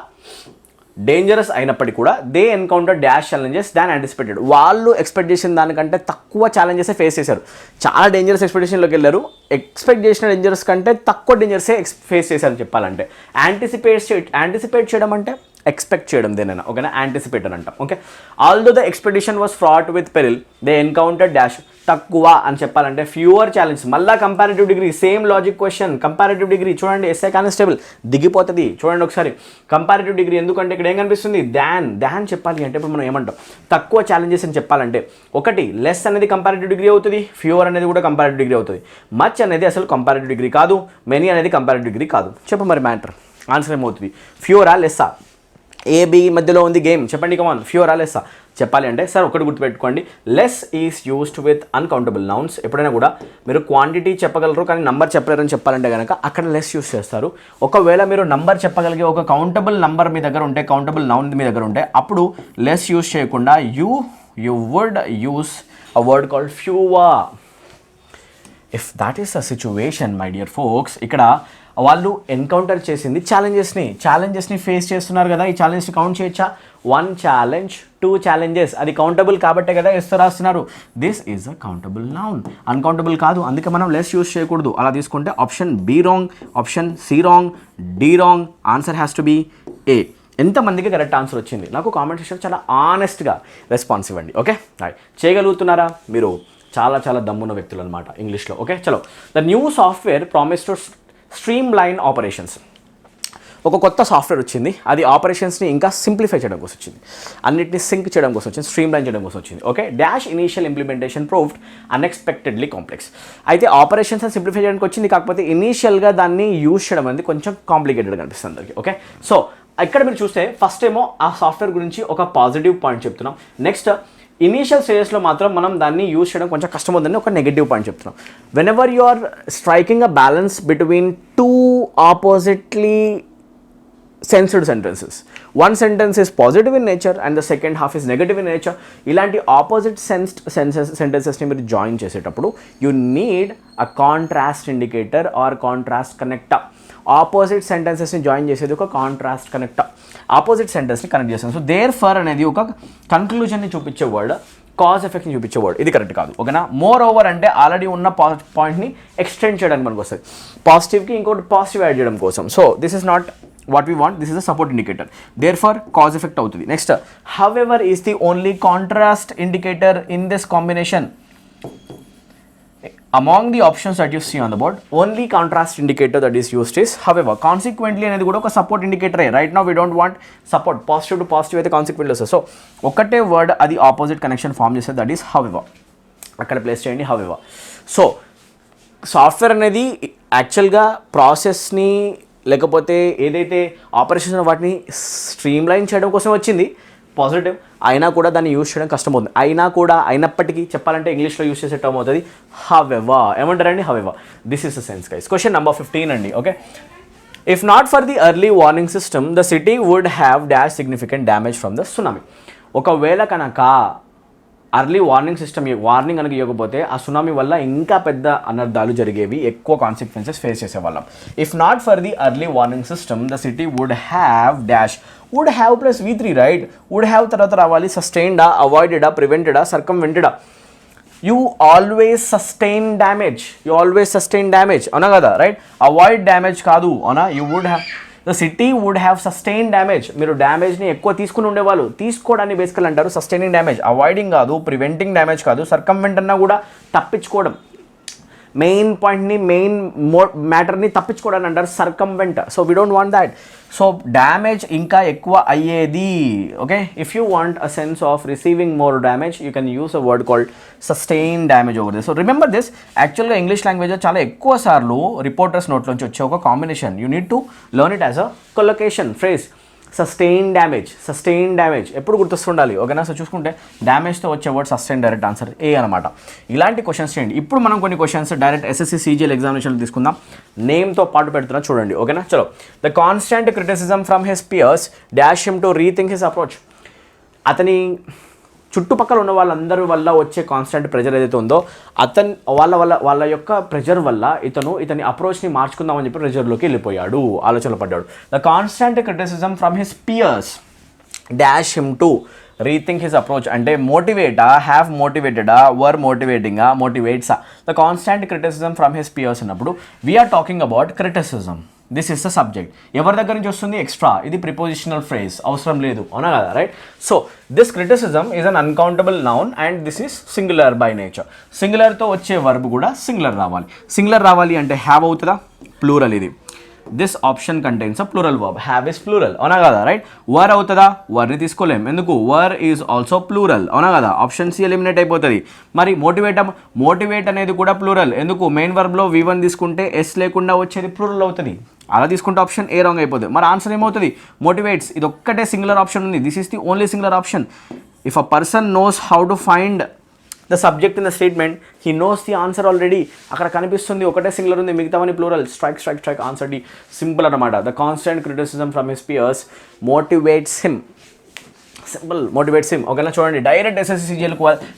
dangerous అయినప్పటికీ కూడా they encounter dash challenges than anticipated. వాళ్ళు expect చేసిన దానికంటే తక్కువ ఛాలెంజెసే ఫేస్ చేశారు. చాలా డేంజరస్ ఎక్స్పెడిషన్లోకి వెళ్ళారు, ఎక్స్పెక్ట్ చేసిన డేంజరస్ కంటే తక్కువ డేంజర్సే ఫేస్ చేశారు చెప్పాలంటే. యాంటిసిపేట్ చేయడం అంటే ఎక్స్పెక్ట్ చేయడం దేనైనా, ఓకేనా, యాంటిసిపేట్ అని అంటాం. Okay, although the expedition was fraught with peril they encounter dash, తక్కువ అని చెప్పాలంటే ఫ్యూవర్ ఛాలెంజ్. మళ్ళీ comparative degree, same logic question. Comparative degree చూడండి, ఎస్ఐ కానిస్టేబుల్ దిగిపోతుంది చూడండి ఒకసారి. కంపారిటివ్ డిగ్రీ ఎందుకంటే ఇక్కడ ఏం కనిపిస్తుంది, దాన్ చెప్పాలి అంటే ఇప్పుడు మనం ఏమంటాం, తక్కువ ఛాలెంజెస్ అని చెప్పాలంటే ఒకటి లెస్ అనేది కంపారిటివ్ డిగ్రీ అవుతుంది, ఫ్యూవర్ అనేది కూడా కంపారిటివ్ డిగ్రీ అవుతుంది. మచ్ అనేది అసలు కంపారిటివ్ డిగ్రీ కాదు, మెనీ అనేది కంపారిటివ్ డిగ్రీ కాదు. చెప్పు మరి మ్యాటర్, ఆన్సర్ ఏమవుతుంది, ఫ్యూవరా లెస్సా? ఏబి మధ్యలో ఉంది గేమ్, చెప్పండి కమాన్, ఫ్యూవరా లెస్సా చెప్పాలి అంటే సార్ ఒకటి గుర్తుపెట్టుకోండి, less is used with uncountable nouns. ఎప్పుడైనా కూడా మీరు క్వాంటిటీ చెప్పగలరు కానీ నంబర్ చెప్పలేరని చెప్పాలంటే కనుక అక్కడ లెస్ యూస్ చేస్తారు. ఒకవేళ మీరు నంబర్ చెప్పగలిగే ఒక కౌంటబుల్ నంబర్ మీ దగ్గర ఉంటే, కౌంటబుల్ నౌన్ మీ దగ్గర ఉంటే అప్పుడు లెస్ యూస్ చేయకుండా you would use a word called fewer. If that is a situation my dear folks, ఇక్కడ వాళ్ళు ఎన్కౌంటర్ చేసింది ఛాలెంజెస్ని ఫేస్ చేస్తున్నారు కదా, ఈ ఛాలెంజ్ని కౌంట్ చేయొచ్చా? 1 ఛాలెంజ్ 2 ఛాలెంజెస్, అది కౌంటబుల్ కాబట్టే కదా ఎస్ రాస్తున్నారు. This is a countable noun, uncountable కాదు, అందుకే మనం లెస్ యూస్ చేయకూడదు. అలా తీసుకుంటే option B wrong, option C wrong, D wrong, answer has to be A. ఎంతమందికి కరెక్ట్ ఆన్సర్ వచ్చింది నాకు కామెంట్ సెక్షన్ చాలా ఆనెస్ట్గా రెస్పాన్స్ ఇవ్వండి. ఓకే, చేయగలుగుతున్నారా మీరు? చాలా దమ్మున్న వ్యక్తులు అనమాట ఇంగ్లీష్లో. ఓకే, చలో. The new software promise to stream line operations. ఒక కొత్త సాఫ్ట్వేర్ వచ్చింది, అది ఆపరేషన్స్ని ఇంకా సింప్లిఫై చేయడం కోసం వచ్చింది, అన్నిటిని సింక్ చేయడం కోసం వచ్చింది, స్ట్రీమ్ లైన్ చేయడం కోసం వచ్చింది. Okay, dash initial implementation proved unexpectedly complex. అయితే ఆపరేషన్స్ సింప్లిఫై చేయడానికి వచ్చింది, కాకపోతే ఇనీషియల్గా దాన్ని యూజ్ చేయడం అనేది కొంచెం కాంప్లికేటెడ్గా అనిపిస్తుంది అందరికీ. ఓకే, సో ఇక్కడ మీరు చూస్తే ఫస్ట్ ఏమో ఆ సాఫ్ట్వేర్ గురించి ఒక పాజిటివ్ పాయింట్ చెప్తున్నాం, నెక్స్ట్ ఇనీషియల్ స్టేజెస్లో మాత్రం మనం దాన్ని యూజ్ చేయడం కొంచెం కష్టం అవుతుందని ఒక నెగటివ్ పాయింట్ చెప్తున్నాం. Whenever you are striking a balance between 2 oppositely sensed sentences, one sentence is positive in nature and the second half is negative in nature, ఇలాంటి ఆపోజిట్ సెంటెన్సెస్ని మీరు జాయిన్ చేసేటప్పుడు you need a contrast indicator or contrast connector. Opposite సెంటెన్సెస్ని join చేసేది ఒక contrast connector, opposite సెంటెన్స్ని connect చేస్తాం. So therefore అనేది ఒక కన్క్లూజన్ని చూపించే వర్డ్, కాజ్ ఎఫెక్ట్ని చూపించే వర్డ్, ఇది కరెక్ట్ కాదు. ఓకేనా, మోర్ ఓవర్ అంటే ఆల్రెడీ ఉన్న పాయింట్ని ఎక్స్టెండ్ చేయడానికి మనకు వస్తుంది, పాజిటివ్కి ఇంకోటి పాజిటివ్ యాడ్ చేయడం కోసం. So this is not what we want, this is a support indicator, therefore cause effect అవుతుంది. Next, however is the only contrast indicator in this combination. Among the options that you see on the board, only contrast indicator that is used is however. Consequently అనేది కూడా ఒక support ఇండికేటరే. Right now we don't want support, positive to positive అయితే consequently వస్తుంది. సో ఒకటే word అది opposite connection form చేస్తుంది, దట్ ఈస్ however. అక్కడ ప్లేస్ చేయండి however. సో సాఫ్ట్వేర్ అనేది యాక్చువల్గా ప్రాసెస్ని లేకపోతే ఏదైతే ఆపరేషన్స్ వాటిని స్ట్రీమ్ లైన్ చేయడం కోసం వచ్చింది పాజిటివ్, అయినా కూడా దాన్ని యూజ్ చేయడం కష్టమవుతుంది. అయినప్పటికీ చెప్పాలంటే ఇంగ్లీష్లో యూజ్ చేసే టర్మ్ అవుతుంది however. ఏమంటారండి however. This is the sense guys. Question number 15 అండి. Okay, if not for the early warning system the city would have dash significant damage from the tsunami. ఒకవేళ కనుక అర్లీ వార్నింగ్ సిస్టమ్ వార్నింగ్ కనుక ఇవ్వకపోతే ఆ tsunami వల్ల ఇంకా పెద్ద అనర్థాలు జరిగేవి, ఎక్కువ కాన్సిక్వెన్సెస్ ఫేస్ చేసేవాళ్ళం. If not for the early warning system the city would have dash, would have plus V3 right. Would have తర్వాత రావాలి సస్టైన్డా, అవాయిడెడా, ప్రివెంటెడా, సర్కంవెంటెడా. యూ ఆల్వేస్ సస్టైన్ డ్యామేజ్ అవునా కదా, రైట్. అవాయిడ్ డ్యామేజ్ కాదు అవునా. You would have, the city would have sustain damage. మీరు డ్యామేజ్ని ఎక్కువ తీసుకుని ఉండేవాళ్ళు, తీసుకోవడాన్ని బేసికల్ అంటారు సస్టైనింగ్ డ్యామేజ్. అవాయిడింగ్ కాదు, ప్రివెంటింగ్ డ్యామేజ్ కాదు, సర్కంవెంట్ అన్నా కూడా తప్పించుకోవడం. మెయిన్ పాయింట్ని, మెయిన్ మ్యాటర్ని తప్పించుకోవడానికి అంటారు circumvent. So we don't want that. So damage ఇంకా ఎక్కువ అయ్యేది. Okay, if you want a sense of receiving more damage you can use a word called sustain damage over this. So remember this. యాక్చువల్గా English language చాలా ఎక్కువ సార్లు reporters note నుంచి వచ్చే ఒక combination. You need to learn it as a collocation phrase. Sustain damage ఎప్పుడు గుర్తొస్తుండాలి ఓకేనా. సో చూసుకుంటే డ్యామేజ్తో వచ్చే word sustain, direct answer A అనమాట. ఇలాంటి క్వశ్చన్స్ చేయండి. ఇప్పుడు మనం కొన్ని questions direct SSC CGL examination తీసుకుందాం. నేమ్తో పాటు పెడుతున్నా చూడండి ఓకేనా. చలో, the constant criticism from his peers dash him to rethink his approach. అతని చుట్టుపక్కల ఉన్న వాళ్ళందరి వల్ల వచ్చే కాన్స్టెంట్ ప్రెజర్ ఏదైతే ఉందో వాళ్ళ యొక్క ప్రెజర్ వల్ల ఇతని అప్రోచ్ని మార్చుకుందామని చెప్పి ప్రెజర్లోకి వెళ్ళిపోయాడు, ఆలోచనలు పడ్డాడు. The constant criticism from his peers dash him to rethink his approach. అంటే మోటివేటా, హ్యావ్ మోటివేటెడా, వర్ మోటివేటింగా, మోటివేట్సా. The constant criticism from his peers అన్నప్పుడు we are talking about criticism. This is the subject. ఎవరి దగ్గర నుంచి వస్తుంది? ఎక్స్ట్రా. ఇది ప్రిపోజిషనల్ ఫ్రేజ్, అవసరం లేదు అవునా కదా, right. So this criticism is an uncountable noun and this is singular by nature. సింగులర్తో వచ్చే వర్బ్ కూడా సింగులర్ రావాలి. సింగులర్ రావాలి అంటే హ్యావ్ అవుతుందా? ప్లూరల్ ఇది. This option contains a plural verb. Have is plural అవునా కదా, రైట్. వర్ అవుతుందా? వర్ని తీసుకోలేం, ఎందుకు? వర్ ఈజ్ ఆల్సో ప్లూరల్ అవునా కదా. ఆప్షన్ సి ఎలిమినేట్ అయిపోతుంది. మరి మోటివేట్ అనేది కూడా ప్లూరల్, ఎందుకు? మెయిన్ వర్బ్లో V1 తీసుకుంటే ఎస్ లేకుండా వచ్చేది ప్లూరల్ అవుతుంది. అలా తీసుకుంటే ఆప్షన్ ఏ రాంగ్ అయిపోతుంది. మరి ఆన్సర్ ఏమవుతుంది? మోటివేట్స్. ఇది ఒక్కటే సింగులర్ ఆప్షన్ ఉంది. This is the only singular option. If a person knows how to find the subject in the statement he knows the answer already. అక్కడ కనిపిస్తుంది ఒకటే సింగులర్ ఉంది, మిగతావని plural. Strike answer D. Simple అనమాట. The constant criticism from his peers motivates him. Simple, motivates him ఓకేనా. చూడండి, direct SSC CGL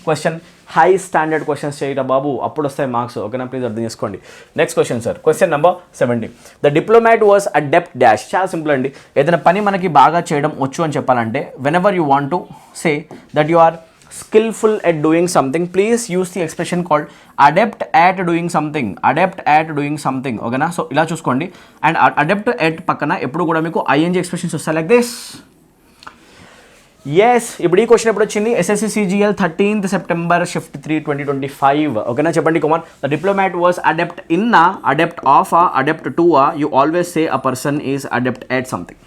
question, high standard questions చేయటం బాబు, అప్పుడు వస్తాయి మార్క్స్ ఓకేనా. ప్లీజ్ అర్థం చేసుకోండి. Next question sir, question number 70. The diplomat was adept dash. చాలా సింపుల్ అండి. ఏదైనా పని మనకి బాగా చేయడం వచ్చు అని చెప్పాలంటే whenever you want to say that you are skillful at doing something, please use the expression called adept at doing something ఓకేనా. సో ఇలా చూసుకోండి. అండ్ adept at పక్కన ఎప్పుడు కూడా మీకు ING ఎక్స్ప్రెషన్స్ వస్తాయి లైక్ దిస్. ఎస్, ఇప్పుడు ఈ క్వశ్చన్ ఎప్పుడు వచ్చింది? SSC CGL 13th September Shift 3 2025 ఓకేనా. చెప్పండి Kumar. The diplomat was adept in ఆ, అడెప్ట్ ఆఫ్ ఆ, అడెప్ట్ టు ఆ. You always say a person is adept at something.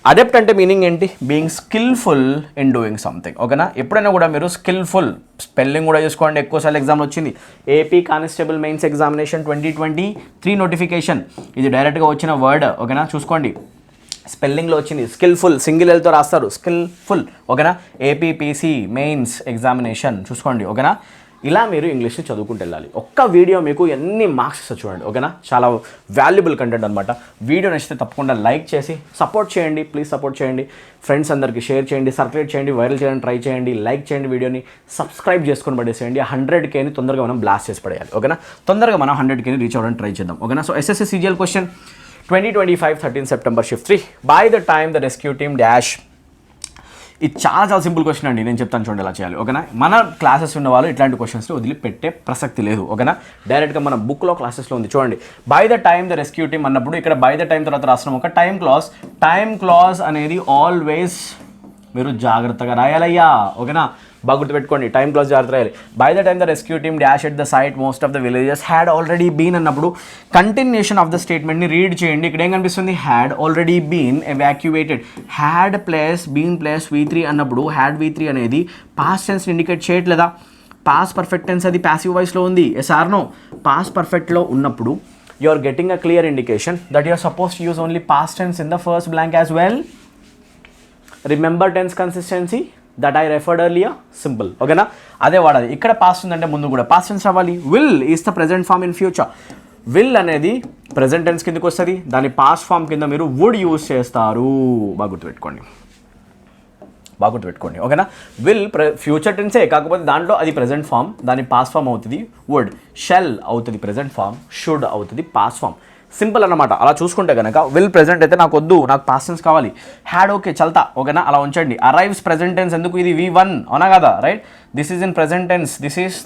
Adept అంటే మీనింగ్ ఏంటి? Being skilful in doing something ఓకేనా. ఎప్పుడైనా కూడా మీరు స్కిల్ఫుల్ స్పెల్లింగ్ కూడా చూసుకోండి. ఎక్కువసార్లు ఎగ్జామ్లో వచ్చింది. AP constable mains examination 2023 notification. ఇది డైరెక్ట్గా వచ్చిన వర్డ్ ఓకేనా. చూసుకోండి, స్పెల్లింగ్లో వచ్చింది. స్కిల్ఫుల్ సింగిల్ ఎల్తో రాస్తారు, స్కిల్ఫుల్ ఓకేనా. APPC మెయిన్స్ ఎగ్జామినేషన్ చూసుకోండి ఓకేనా. ఇలా మీరు ఇంగ్లీష్ని చదువుకుంటూ వెళ్ళాలి. ఒక్క వీడియో మీకు ఎన్ని మార్క్స్ ఇస్తా చూడండి ఓకేనా. చాలా వాల్యుబుల్ కంటెంట్ అనమాట. వీడియో నచ్చితే తప్పకుండా లైక్ చేసి సపోర్ట్ చేయండి. ప్లీజ్ సపోర్ట్ చేయండి. ఫ్రెండ్స్ అందరికీ షేర్ చేయండి, సర్క్యులేట్ చేయండి, వైరల్ చేయండి, ట్రై చేయండి, లైక్ చేయండి, వీడియోని సబ్స్క్రైబ్ చేసుకొని పడేసేయండి. 100Kని తొందరగా మనం బ్లాస్ట్ చేసి పడేయాలి ఓకేనా. తొందరగా మనం 100Kని రీచ్ అవ్వడానికి ట్రై చేద్దాం ఓకేనా. So SSC CGL question 2025 13 September Shift 3. By the time the rescue team dash. ఇది చాలా సింపుల్ క్వశ్చన్ అండి. నేను చెప్తాను చూడండి ఎలా చేయాలి ఓకేనా. మన క్లాసెస్ ఉన్న వాళ్ళు ఇట్లాంటి క్వశ్చన్స్ని వదిలిపెట్టే ప్రసక్తి లేదు ఓకేనా. డైరెక్ట్గా మన బుక్లో క్లాసెస్లో ఉంది చూడండి. By the time the rescue team అన్నప్పుడు ఇక్కడ బై ద టైమ్ తర్వాత రాస్తున్నాం ఒక టైం క్లాజ్ అనేది ఆల్వేస్ మీరు జాగ్రత్తగా రాయాలయ్యా ఓకేనా. బాగా గుర్తుపెట్టుకోండి, టైం క్లాజ్ జాగ్రత్త రాయాలి. By the time the rescue team dash at the site most of the villages had already been అన్నప్పుడు కంటిన్యూషన్ ఆఫ్ ద స్టేట్మెంట్ని రీడ్ చేయండి. ఇక్కడ ఏం కనిపిస్తుంది? Had already been evacuated. Had plus been plus V3 అన్నప్పుడు had V3 అనేది past టెన్స్ని indicate చేయట్లేదా? పాస్ట్ పర్ఫెక్ట్ టెన్స్ అది ప్యాసివ్ వాయిస్లో ఉంది. Yes or no? పాస్ట్ పర్ఫెక్ట్లో ఉన్నప్పుడు you are getting a clear indication that you are suppose to use only past tense in the first blank as well. Remember tense consistency that I referred earlier. Simple ఓకేనా. అదే వాడాలి. ఇక్కడ past ఉందంటే ముందు కూడా past tense రావాలి. Will is the present form in future. Will అనేది present tense కిందకి వస్తుంది. దాని పాస్ట్ ఫామ్ కింద మీరు వుడ్ యూజ్ చేస్తారు. బాగా గుర్తుపెట్టుకోండి. బాగా గుర్తుపెట్టుకోండి ఓకేనా. విల్ ఫ్యూచర్ టెన్సే, కాకపోతే దాంట్లో అది ప్రెజెంట్ ఫామ్, దాని పాస్ట్ ఫామ్ అవుతుంది వుడ్, షెల్ అవుతుంది ప్రెజెంట్ ఫామ్, షుడ్ అవుతుంది పాస్ట్ ఫామ్. సింపుల్ అన్నమాట. అలా చూసుకుంటే కనుక విల్ ప్రెజెంట్ అయితే నాకు వద్దు, నాకు పాస్ట్ టెన్స్ కావాలి. హ్యాడ్ ఓకే చల్తా ఓకేనా, అలా ఉంచండి. అరైవ్స్ ప్రెజెంట్ టెన్స్ ఎందుకు, ఇది V1 అవునా కదా right. This is in present tense, this is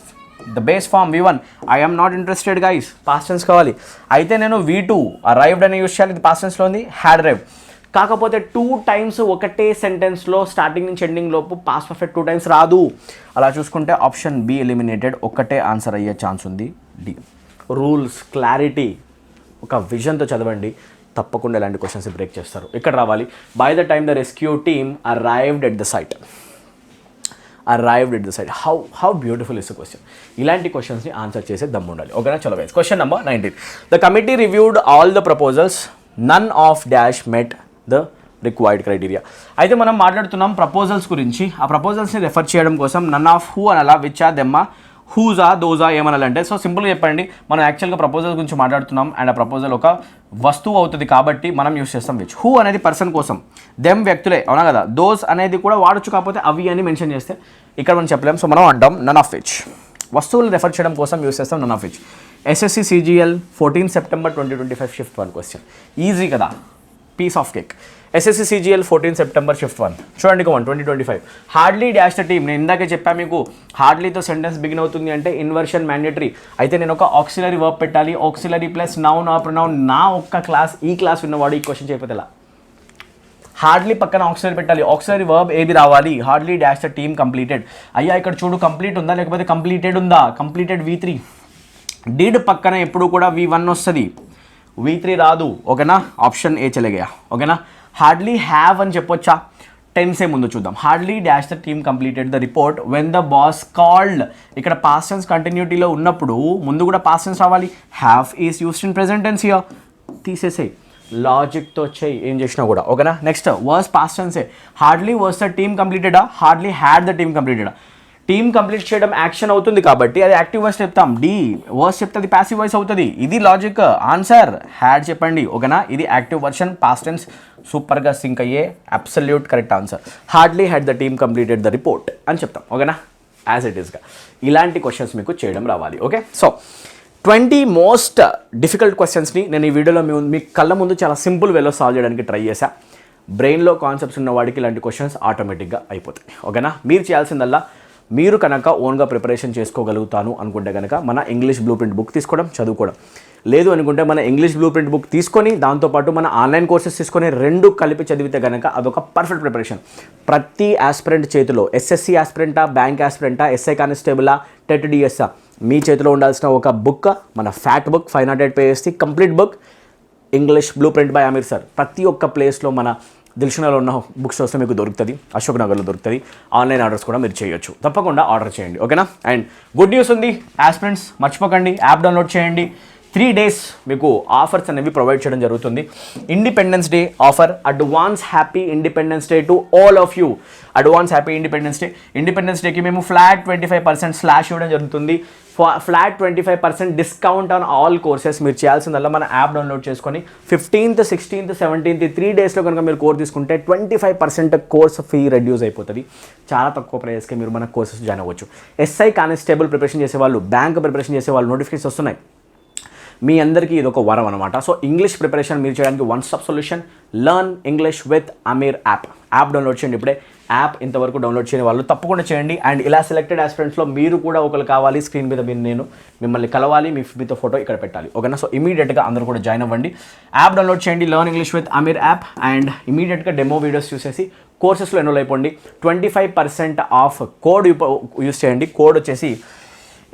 the base form V1. I'm not interested guys, past tense కావాలి. అయితే నేను V2 అరైవ్డ్ అని యూస్ చేయాలి, ఇది పాస్ట్ టెన్స్లో ఉంది. హ్యాడ్ అరైవ్డ్, కాకపోతే 2 times ఒకటే సెంటెన్స్లో స్టార్టింగ్ నుంచి ఎండింగ్ లోపు పాస్ట్ పర్ఫెక్ట్ 2 times రాదు. అలా చూసుకుంటే ఆప్షన్ బి ఎలిమినేటెడ్, ఒక్కటే ఆన్సర్ అయ్యే ఛాన్స్ ఉంది డి. రూల్స్ క్లారిటీ ఒక విజన్తో చదవండి, తప్పకుండా ఇలాంటి క్వశ్చన్స్ బ్రేక్ చేస్తారు. ఇక్కడ రావాలి, by the time the rescue team arrived at the site. Arrived at the site, how beautiful is the question. ఇలాంటి క్వశ్చన్స్ని ఆన్సర్ చేసే దమ్ము ఉండాలి ఓకేనా. చలో guys, question number 19. The committee reviewed all the proposals, none of dash met the required criteria. అయితే మనం మాట్లాడుతున్నాం ప్రపోజల్స్ గురించి. ఆ ప్రపోజల్స్ని రెఫర్ చేయడం కోసం నన్ ఆఫ్ హూ అనాలా, విచ్ ఆ, దెమ్మా, హూజా, దోజా ఏమనాలంటే, సో సింపుల్గా చెప్పండి, మనం యాక్చువల్గా ప్రపోజల్ గురించి మాట్లాడుతున్నాం అండ్ ఆ ప్రపోజల్ ఒక వస్తువు అవుతుంది కాబట్టి మనం యూస్ చేస్తాం విచ్. హూ అనేది పర్సన్ కోసం, దెమ్ వ్యక్తులే అవునా కదా, దోస్ అనేది కూడా వాడచ్చు, కాకపోతే అవి అని మెన్షన్ చేస్తే ఇక్కడ మనం చెప్పలేం. సో మనం అంటాం నన్ ఆఫ్ విచ్. వస్తువులు రెఫర్ చేయడం కోసం యూస్ చేస్తాం none of which. SSC CGL 14 September 2025 shift 1 question, easy కదా, piece of cake. SSC CGL 14 September shift 1 చూడండి, 2025. హార్డ్లీ డాష్ ద టీమ్, నేను ఇందాకే చెప్పా మీకు హార్డ్లీతో సెంటెన్స్ బిగిన్ అవుతుంది అంటే ఇన్వర్షన్ మ్యాండేటరీ. అయితే నేను ఒక ఆక్సిలరీ వర్బ్ పెట్టాలి, auxiliary plus noun or pronoun. నా ఒక్క క్లాస్ ఈ క్లాస్ విన్నవాడు ఈ క్వశ్చన్ చేయకపోతే ఎలా. హార్డ్లీ పక్కన ఆక్సిలరీ పెట్టాలి, ఆక్సిలరీ వర్బ్ ఏది రావాలి, hardly dash the team completed. అయ్యా ఇక్కడ చూడు కంప్లీట్ ఉందా లేకపోతే కంప్లీటెడ్ ఉందా, కంప్లీటెడ్ V3. డిడ్ పక్కన ఎప్పుడు కూడా V1 వస్తుంది, V3 రాదు ఓకేనా. ఆప్షన్ ఏ చలేగా ఓకేనా. హార్డ్లీ హ్యావ్ అని చెప్పొచ్చా, టెన్సే ముందు చూద్దాం. Hardly dash the team completed the report when the boss called. ఇక్కడ పాస్ట్ టెన్స్ కంటిన్యూటీలో ఉన్నప్పుడు ముందు కూడా పాస్ట్ టెన్స్ రావాలి. Have is used in present tense here, తీసేసేయి, లాజిక్తో వచ్చాయి ఏం చేసినా కూడా ఓకేనా. నెక్స్ట్ వర్స్ పాస్ట్ టెన్సే. హార్డ్లీ వర్స్ ద టీమ్ కంప్లీటెడా, హార్డ్లీ హ్యాడ్ ద టీమ్ కంప్లీటెడా. టీమ్ కంప్లీట్ చేయడం యాక్షన్ అవుతుంది కాబట్టి అది యాక్టివ్ వాయిస్ చెప్తాం. డి వర్స్ చెప్తే అది ప్యాసివ్ వాయిస్ అవుతుంది. ఇది లాజిక్. ఆన్సర్ హ్యాడ్ చెప్పండి ఓకేనా. ఇది యాక్టివ్ వర్షన్, పాస్ట్ టెన్స్ సూపర్గా సింక్ అయ్యే absolute correct answer. Hardly had the team completed the report అని చెప్తాం ఓకేనా, యాజ్ ఇట్ ఈస్గా. ఇలాంటి క్వశ్చన్స్ మీకు చేయడం రావాలి ఓకే. సో 20 మోస్ట్ డిఫికల్ట్ క్వశ్చన్స్ని నేను ఈ వీడియోలో మీ కళ్ళ ముందు చాలా సింపుల్ వేలో సాల్వ్ చేయడానికి ట్రై చేశా. బ్రెయిన్లో కాన్సెప్ట్స్ ఉన్న వాడికి ఇలాంటి క్వశ్చన్స్ ఆటోమేటిక్గా అయిపోతాయి ఓకేనా. మీరు చేయాల్సిందల్లా, మీరు కనుక ఓన్గా ప్రిపరేషన్ చేసుకోగలుగుతాను అనుకుంటే కనుక మన ఇంగ్లీష్ బ్లూ ప్రింట్ బుక్ తీసుకోవడం, చదువుకోవడం. లేదు అనుకుంటే మన ఇంగ్లీష్ బ్లూ ప్రింట్ బుక్ తీసుకొని దాంతోపాటు మన ఆన్లైన్ కోర్సెస్ తీసుకొని రెండు కలిపి చదివితే కనుక అదొక పర్ఫెక్ట్ ప్రిపరేషన్. ప్రతి ఆస్పిరెంట్ చేతిలో, SSC ఆస్పిరెంటా, బ్యాంక్ ఆస్పిరెంటా, SI కానిస్టేబులా, టెట్ డిఎస్ఆ, మీ చేతిలో ఉండాల్సిన ఒక బుక్ మన fact book 508 pages complete book English blueprint by Aamir sir. ప్రతి ఒక్క ప్లేస్లో మన దిల్షునాలో ఉన్న బుక్ స్టోర్స్లో మీకు దొరుకుతుంది, అశోక్ నగర్లో దొరుకుతుంది. ఆన్లైన్ ఆర్డర్స్ కూడా మీరు చేయొచ్చు, తప్పకుండా ఆర్డర్ చేయండి ఓకేనా. అండ్ గుడ్ న్యూస్ ఉంది ఆస్పిరెంట్స్, మర్చిపోకండి యాప్ డౌన్లోడ్ చేయండి. 3 days మీకు ఆఫర్స్ అనేవి ప్రొవైడ్ చేయడం జరుగుతుంది. Independence day offer, advance happy independence day to all of you. Advance happy independence day. Independence డేకి మేము ఫ్లాట్ 25% స్లాష్ ఇవ్వడం జరుగుతుంది. Flat 25% discount on all courses. మీరు చేయాల్సిందల్లా మన యాప్ డౌన్లోడ్ చేసుకొని 15th, 16th, 17th 3 daysలో కనుక మీరు కోర్స్ తీసుకుంటే 25% కోర్స్ ఫీ రెడ్యూస్ అయిపోతుంది. చాలా తక్కువ ప్రైస్కి మీరు మన కోర్సెస్ జాయిన్ అవ్వచ్చు. SI కానిస్టేబుల్ ప్రిపరేషన్ చేసేవాళ్ళు, బ్యాంక్ ప్రిపరేషన్ చేసేవాళ్ళు నోటిఫికేషన్స్ వస్తున్నాయి. మీ అందరికీ ఇది ఒక వరం అనమాట. సో ఇంగ్లీష్ ప్రిపరేషన్ మీరు చేయడానికి one stop solution, learn English with Aamir app. App download చేయండి ఇప్పుడే. యాప్ ఇంతవరకు డౌన్లోడ్ చేయని వాళ్ళు తప్పకుండా చేయండి. అండ్ ఇలా సెలెక్టెడ్ ఆస్పిరెంట్స్లో మీరు కూడా ఒకరు కావాలి, స్క్రీన్ మీద నేను మిమ్మల్ని కలవాలి, మీతో ఫోటో ఇక్కడ పెట్టాలి ఓకేనా. సో ఇమీడియట్గా అందరూ కూడా జాయిన్ అవ్వండి. యాప్ డౌన్లోడ్ చేయండి, learn English with Aamir app. And ఇమీడియట్గా డెమో వీడియోస్ చూసేసి కోర్సెస్లో ఎన్రోల్ అయిపోండి. 25% ఆఫ్ కోడ్ యూస్ చేయండి. కోడ్ వచ్చేసి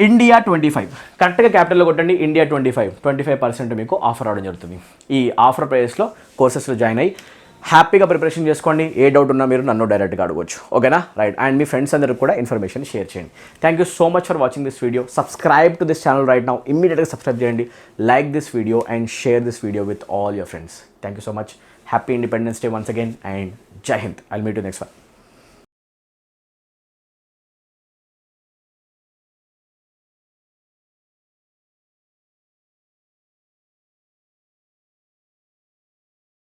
India 25. కరెక్ట్గా క్యాపిటల్లో కొట్టండి, India 25% మీకు ఆఫర్ రావడం జరుగుతుంది. ఈ ఆఫర్ ప్రైస్లో కోర్సెస్లో జాయిన్ అయ్యి హ్యాపీగా ప్రిపరేషన్ చేసుకోండి. ఏ డౌట్ ఉన్నా మీరు నన్ను డైరెక్ట్గా అడగవచ్చు ఓకేనా. రైట్. అండ్ మీ ఫ్రెండ్స్ అందరికి కూడా ఇన్ఫర్మేషన్ షేర్ చేయండి. Thank you so much for watching this video. Subscribe to this channel right now. ఇమ్మీడియట్గా సబ్స్క్రైబ్ చేయండి, like this video and share this video with all your friends. Thank you so much. Happy independence day once again and Jai Hind. I'll meet you next one.